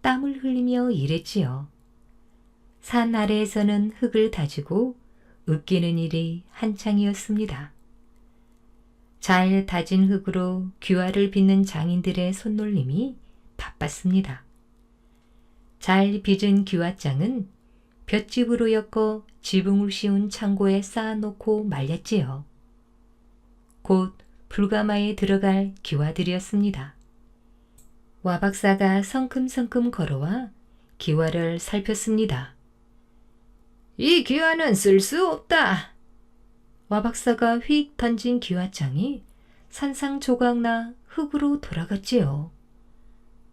땀을 흘리며 일했지요. 산 아래에서는 흙을 다지고 으깨는 일이 한창이었습니다. 잘 다진 흙으로 귀화를 빚는 장인들의 손놀림이 바빴습니다. 잘 빚은 귀화장은 볏짚으로 엮어 지붕을 씌운 창고에 쌓아놓고 말렸지요. 곧 불가마에 들어갈 기와들이었습니다. 와 박사가 성큼성큼 걸어와 기와를 살폈습니다. 이 기와는 쓸 수 없다. 와 박사가 휙 던진 기와장이 산상조각나 흙으로 돌아갔지요.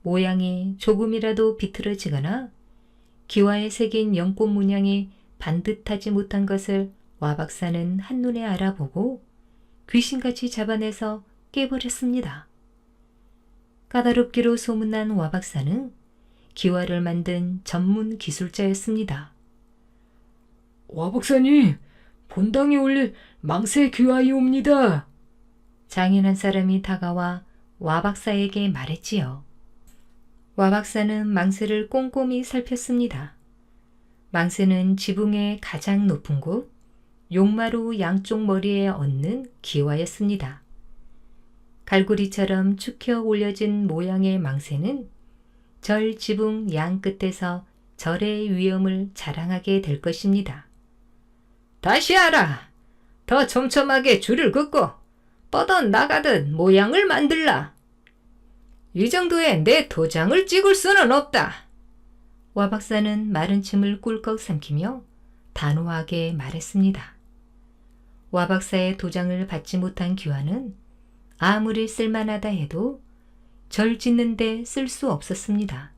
모양이 조금이라도 비틀어지거나 기와에 새긴 연꽃 문양이 반듯하지 못한 것을 와 박사는 한눈에 알아보고 귀신같이 잡아내서 깨버렸습니다. 까다롭기로 소문난 와 박사는 기와를 만든 전문 기술자였습니다. 와 박사님, 본당에 올릴 망새 귀와이옵니다. 장인 한 사람이 다가와 와 박사에게 말했지요. 와 박사는 망새를 꼼꼼히 살폈습니다. 망새는 지붕의 가장 높은 곳, 용마루 양쪽 머리에 얹는 기와였습니다. 갈고리처럼 축혀 올려진 모양의 망새는 절 지붕 양 끝에서 절의 위엄을 자랑하게 될 것입니다. 다시 하라. 더 촘촘하게 줄을 긋고 뻗어 나가듯 모양을 만들라. 이 정도에 내 도장을 찍을 수는 없다. 와 박사는 마른 침을 꿀꺽 삼키며 단호하게 말했습니다. 와 박사의 도장을 받지 못한 귀환은 아무리 쓸만하다 해도 절 짓는데 쓸 수 없었습니다.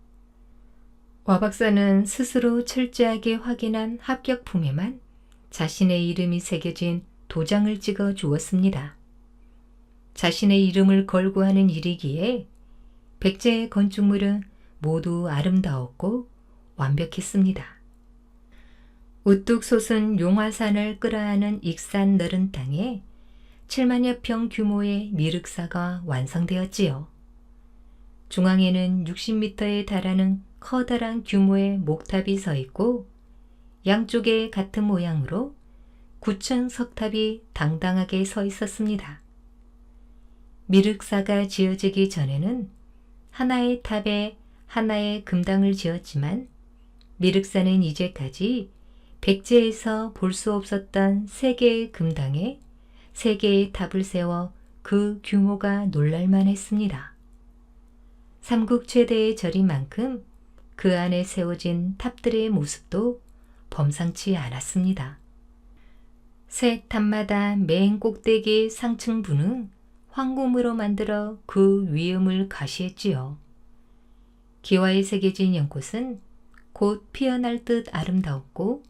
와 박사는 스스로 철저하게 확인한 합격품에만 자신의 이름이 새겨진 도장을 찍어 주었습니다. 자신의 이름을 걸고 하는 일이기에 백제의 건축물은 모두 아름다웠고 완벽했습니다. 우뚝 솟은 용화산을 끌어안은 익산 너른 땅에 7만여 평 규모의 미륵사가 완성되었지요. 중앙에는 60m에 달하는 커다란 규모의 목탑이 서 있고 양쪽에 같은 모양으로 9층 석탑이 당당하게 서 있었습니다. 미륵사가 지어지기 전에는 하나의 탑에 하나의 금당을 지었지만 미륵사는 이제까지 백제에서 볼 수 없었던 3개의 금당에 3개의 탑을 세워 그 규모가 놀랄만 했습니다. 삼국 최대의 절인 만큼 그 안에 세워진 탑들의 모습도 범상치 않았습니다. 새 탑마다 맨 꼭대기 상층부는 황금으로 만들어 그 위엄을 가시했지요. 기와에 새겨진 연꽃은 곧 피어날 듯 아름다웠고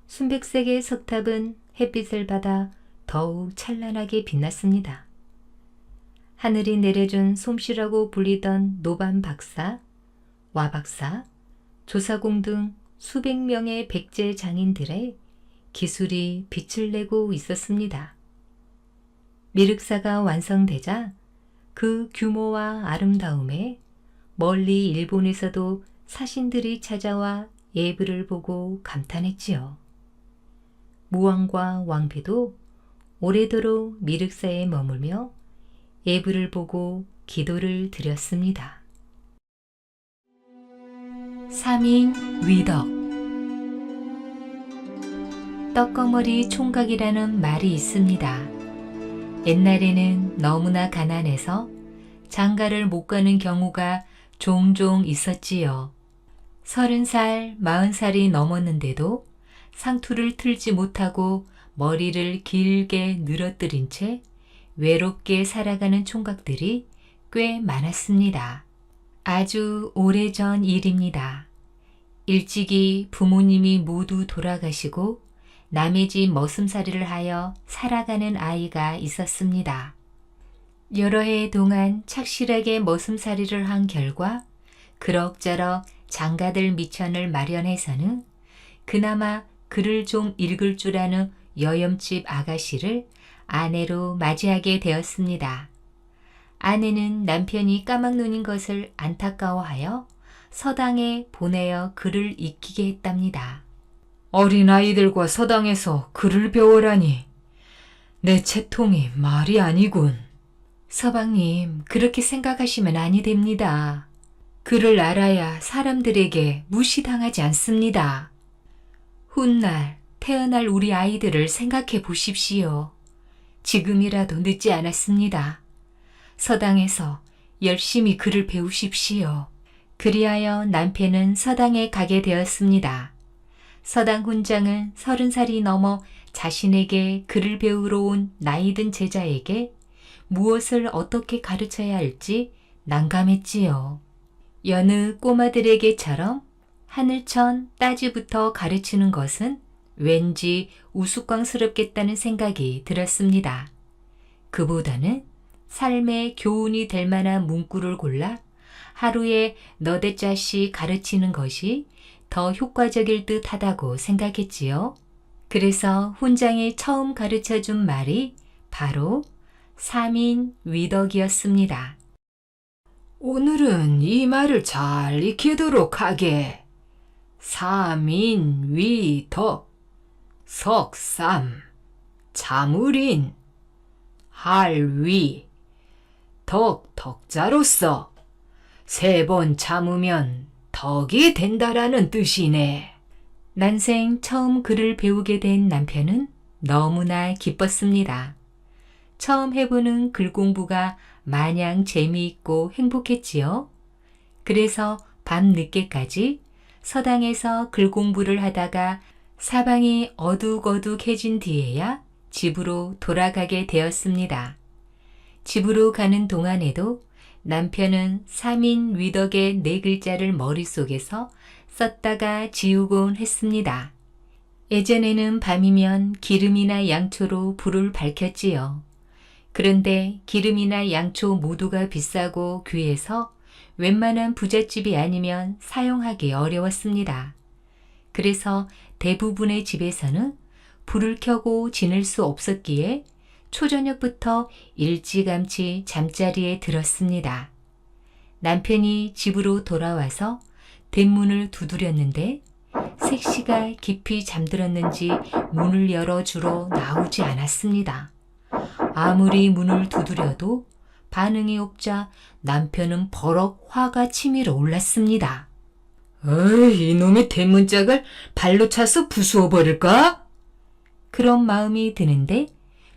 순백색의 석탑은 햇빛을 받아 더욱 찬란하게 빛났습니다. 하늘이 내려준 솜씨라고 불리던 노반 박사, 와 박사, 조사공 등 수백 명의 백제 장인들의 기술이 빛을 내고 있었습니다. 미륵사가 완성되자 그 규모와 아름다움에 멀리 일본에서도 사신들이 찾아와 예불을 보고 감탄했지요. 무왕과 왕비도 오래도록 미륵사에 머물며 예불을 보고 기도를 드렸습니다. 3인 위덕. 떡거머리 총각이라는 말이 있습니다. 옛날에는 너무나 가난해서 장가를 못 가는 경우가 종종 있었지요. 30살, 40살이 넘었는데도 상투를 틀지 못하고 머리를 길게 늘어뜨린 채 외롭게 살아가는 총각들이 꽤 많았습니다. 아주 오래전 일입니다. 일찍이 부모님이 모두 돌아가시고 남의 집 머슴살이를 하여 살아가는 아이가 있었습니다. 여러 해 동안 착실하게 머슴살이를 한 결과 그럭저럭 장가들 미천을 마련해서는 그나마 글을 좀 읽을 줄 아는 여염집 아가씨를 아내로 맞이하게 되었습니다. 아내는 남편이 까막눈인 것을 안타까워하여 서당에 보내어 글을 익히게 했답니다. 어린아이들과 서당에서 글을 배우라니 내 채통이 말이 아니군. 서방님, 그렇게 생각하시면 아니 됩니다. 글을 알아야 사람들에게 무시당하지 않습니다. 훗날 태어날 우리 아이들을 생각해 보십시오. 지금이라도 늦지 않았습니다. 서당에서 열심히 글을 배우십시오. 그리하여 남편은 서당에 가게 되었습니다. 서당 훈장은 30살이 넘어 자신에게 글을 배우러 온 나이든 제자에게 무엇을 어떻게 가르쳐야 할지 난감했지요. 여느 꼬마들에게처럼 하늘천 따지부터 가르치는 것은 왠지 우스꽝스럽겠다는 생각이 들었습니다. 그보다는 삶의 교훈이 될 만한 문구를 골라 하루에 너댓 자씩 가르치는 것이 더 효과적일 듯 하다고 생각했지요. 그래서 훈장이 처음 가르쳐준 말이 바로 3인 위덕이었습니다. 오늘은 이 말을 잘 익히도록 하게. 3인 위덕. 석삼, 자물인, 할위, 덕자로서 3번 참으면 덕이 된다라는 뜻이네. 난생 처음 글을 배우게 된 남편은 너무나 기뻤습니다. 처음 해보는 글 공부가 마냥 재미있고 행복했지요. 그래서 밤 늦게까지 서당에서 글 공부를 하다가 사방이 어둑어둑해진 뒤에야 집으로 돌아가게 되었습니다. 집으로 가는 동안에도 남편은 3인 위덕의 4글자를 머릿속에서 썼다가 지우곤 했습니다. 예전에는 밤이면 기름이나 양초로 불을 밝혔지요. 그런데 기름이나 양초 모두가 비싸고 귀해서 웬만한 부잣집이 아니면 사용하기 어려웠습니다. 그래서 대부분의 집에서는 불을 켜고 지낼 수 없었기에 초저녁부터 일찌감치 잠자리에 들었습니다. 남편이 집으로 돌아와서 대문을 두드렸는데 색시가 깊이 잠들었는지 문을 열어주러 나오지 않았습니다. 아무리 문을 두드려도 반응이 없자 남편은 버럭 화가 치밀어 올랐습니다. 어이, 이놈의 대문짝을 발로 차서 부수어버릴까? 그런 마음이 드는데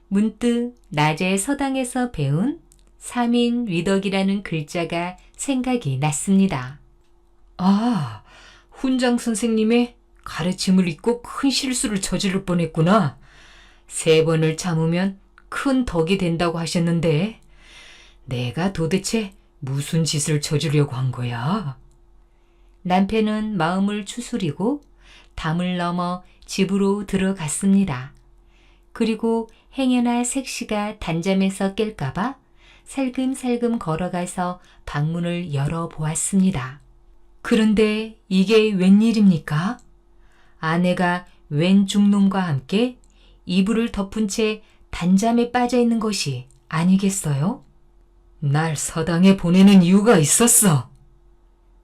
문득 낮에 서당에서 배운 3인 위덕이라는 글자가 생각이 났습니다. 아, 훈장 선생님의 가르침을 잊고 큰 실수를 저지를 뻔했구나. 3번을 참으면 큰 덕이 된다고 하셨는데 내가 도대체 무슨 짓을 저지르려고 한 거야? 남편은 마음을 추스리고 담을 넘어 집으로 들어갔습니다. 그리고 행여나 색시가 단잠에서 깰까봐 살금살금 걸어가서 방문을 열어보았습니다. 그런데 이게 웬일입니까? 아내가 웬 중놈과 함께 이불을 덮은 채 단잠에 빠져 있는 것이 아니겠어요? 날 서당에 보내는 이유가 있었어.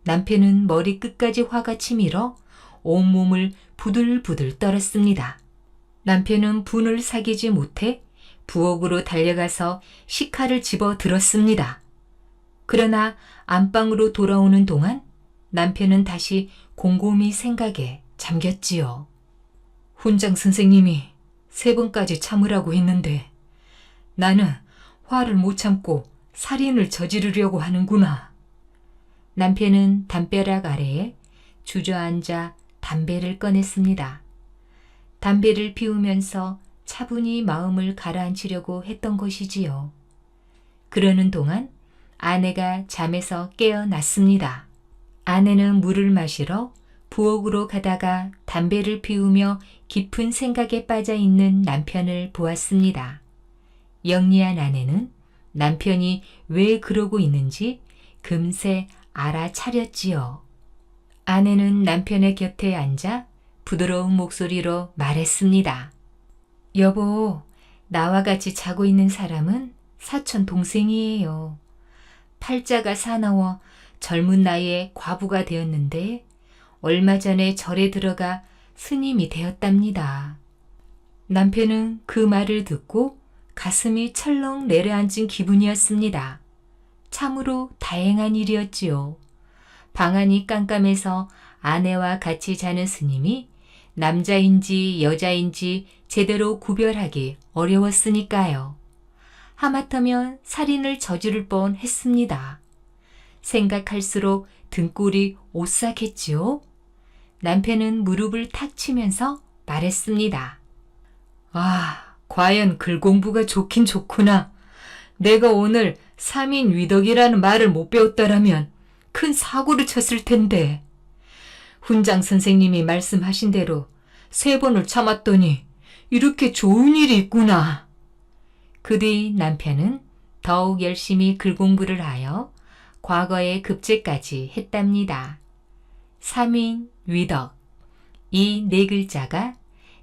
남편은 머리 끝까지 화가 치밀어 온몸을 부들부들 떨었습니다. 남편은 분을 사귀지 못해 부엌으로 달려가서 식칼을 집어 들었습니다. 그러나 안방으로 돌아오는 동안 남편은 다시 곰곰이 생각에 잠겼지요. 훈장 선생님이 3번까지 참으라고 했는데 나는 화를 못 참고 살인을 저지르려고 하는구나. 남편은 담벼락 아래에 주저앉아 담배를 꺼냈습니다. 담배를 피우면서 차분히 마음을 가라앉히려고 했던 것이지요. 그러는 동안 아내가 잠에서 깨어났습니다. 아내는 물을 마시러 부엌으로 가다가 담배를 피우며 깊은 생각에 빠져 있는 남편을 보았습니다. 영리한 아내는 남편이 왜 그러고 있는지 금세 알아차렸지요. 아내는 남편의 곁에 앉아 부드러운 목소리로 말했습니다. 여보, 나와 같이 자고 있는 사람은 사촌 동생이에요. 팔자가 사나워 젊은 나이에 과부가 되었는데 얼마 전에 절에 들어가 스님이 되었답니다. 남편은 그 말을 듣고 가슴이 철렁 내려앉은 기분이었습니다. 참으로 다행한 일이었지요. 방안이 깜깜해서 아내와 같이 자는 스님이 남자인지 여자인지 제대로 구별하기 어려웠으니까요. 하마터면 살인을 저지를 뻔 했습니다. 생각할수록 등골이 오싹했지요. 남편은 무릎을 탁 치면서 말했습니다. 아, 과연 글 공부가 좋긴 좋구나. 내가 오늘 3인 위덕이라는 말을 못 배웠더라면 큰 사고를 쳤을 텐데. 훈장 선생님이 말씀하신 대로 3번을 참았더니 이렇게 좋은 일이 있구나. 그 뒤 남편은 더욱 열심히 글 공부를 하여 과거의 급제까지 했답니다. 3인 위덕, 이 4글자가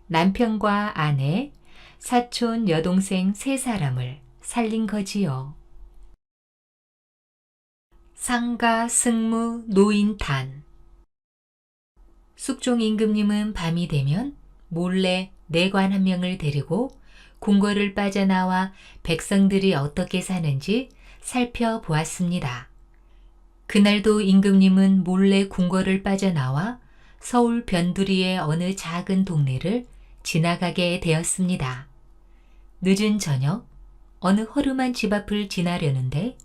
남편과 아내, 사촌 여동생 3사람을 살린 거지요. 상가 승무 노인탄. 숙종 임금님은 밤이 되면 몰래 내관 한 명을 데리고 궁궐을 빠져나와 백성들이 어떻게 사는지 살펴보았습니다. 그날도 임금님은 몰래 궁궐을 빠져나와 서울 변두리의 어느 작은 동네를 지나가게 되었습니다. 늦은 저녁, 어느 허름한 집 앞을 지나려는데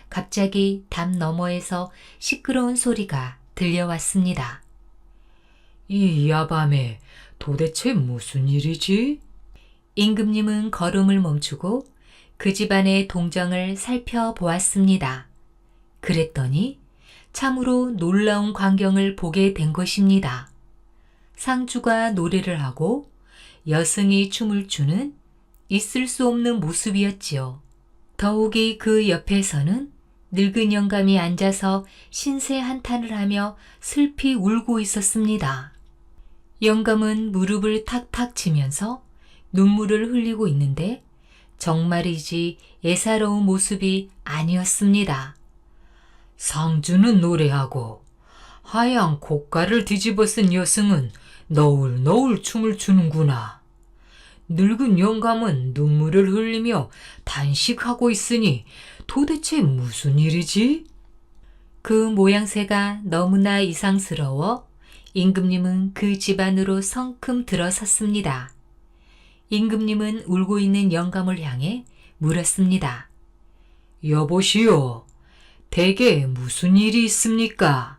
갑자기 담 너머에서 시끄러운 소리가 들려왔습니다. 이 야밤에 도대체 무슨 일이지? 임금님은 걸음을 멈추고 그 집안의 동정을 살펴보았습니다. 그랬더니 참으로 놀라운 광경을 보게 된 것입니다. 상주가 노래를 하고 여승이 춤을 추는 있을 수 없는 모습이었지요. 더욱이 그 옆에서는 늙은 영감이 앉아서 신세 한탄을 하며 슬피 울고 있었습니다. 영감은 무릎을 탁탁 치면서 눈물을 흘리고 있는데 정말이지 예사로운 모습이 아니었습니다. 상주는 노래하고 하얀 고깔을 뒤집어 쓴 여승은 너울너울 춤을 추는구나. 늙은 영감은 눈물을 흘리며 단식하고 있으니 도대체 무슨 일이지? 그 모양새가 너무나 이상스러워 임금님은 그 집 안으로 성큼 들어섰습니다. 임금님은 울고 있는 영감을 향해 물었습니다. 여보시오, 대개 무슨 일이 있습니까?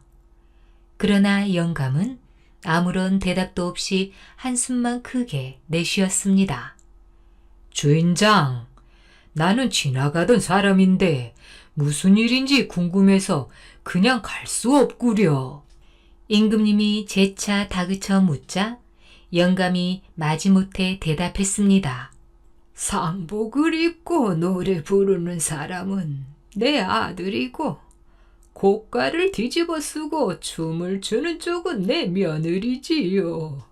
그러나 영감은 아무런 대답도 없이 한숨만 크게 내쉬었습니다. 주인장, 나는 지나가던 사람인데 무슨 일인지 궁금해서 그냥 갈 수 없구려. 임금님이 재차 다그쳐 묻자 영감이 마지못해 대답했습니다. 상복을 입고 노래 부르는 사람은 내 아들이고 고깔을 뒤집어 쓰고 춤을 추는 쪽은 내 며느리지요.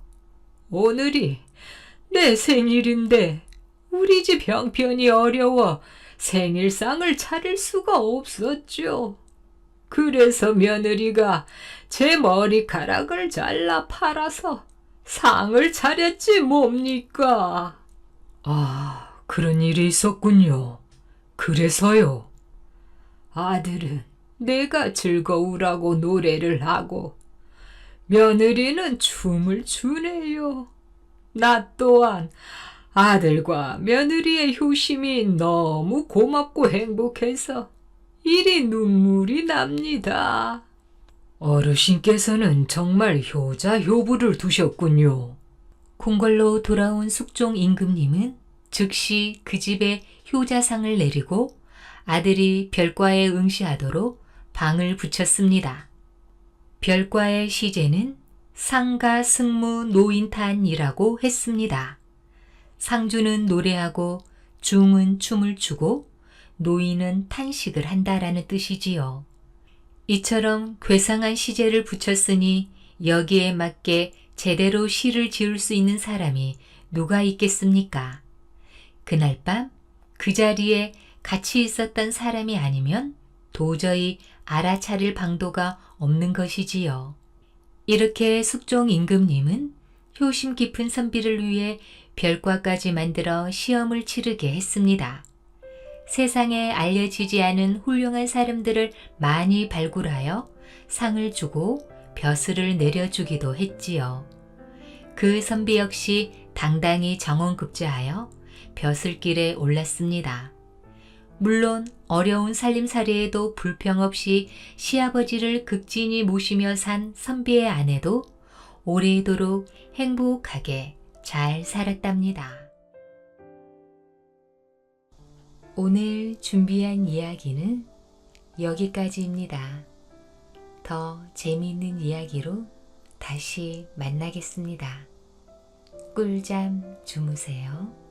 오늘이 내 생일인데 우리 집 형편이 어려워 생일상을 차릴 수가 없었죠. 그래서 며느리가 제 머리카락을 잘라 팔아서 상을 차렸지 뭡니까? 아, 그런 일이 있었군요. 그래서요. 아들은 내가 즐거우라고 노래를 하고 며느리는 춤을 추네요. 나 또한 아들과 며느리의 효심이 너무 고맙고 행복해서 이리 눈물이 납니다. 어르신께서는 정말 효자 효부를 두셨군요. 궁궐로 돌아온 숙종 임금님은 즉시 그 집에 효자상을 내리고 아들이 별과에 응시하도록 방을 붙였습니다. 별과의 시제는 상가 승무 노인탄이라고 했습니다. 상주는 노래하고 중은 춤을 추고 노인은 탄식을 한다라는 뜻이지요. 이처럼 괴상한 시제를 붙였으니 여기에 맞게 제대로 시를 지을 수 있는 사람이 누가 있겠습니까? 그날 밤 그 자리에 같이 있었던 사람이 아니면 도저히 알아차릴 방도가 없는 것이지요. 이렇게 숙종 임금님은 효심 깊은 선비를 위해 별과까지 만들어 시험을 치르게 했습니다. 세상에 알려지지 않은 훌륭한 사람들을 많이 발굴하여 상을 주고 벼슬을 내려주기도 했지요. 그 선비 역시 당당히 정원급제하여 벼슬길에 올랐습니다. 물론 어려운 살림살이에도 불평 없이 시아버지를 극진히 모시며 산 선비의 아내도 오래도록 행복하게 잘 살았답니다. 오늘 준비한 이야기는 여기까지입니다. 더 재미있는 이야기로 다시 만나겠습니다. 꿀잠 주무세요.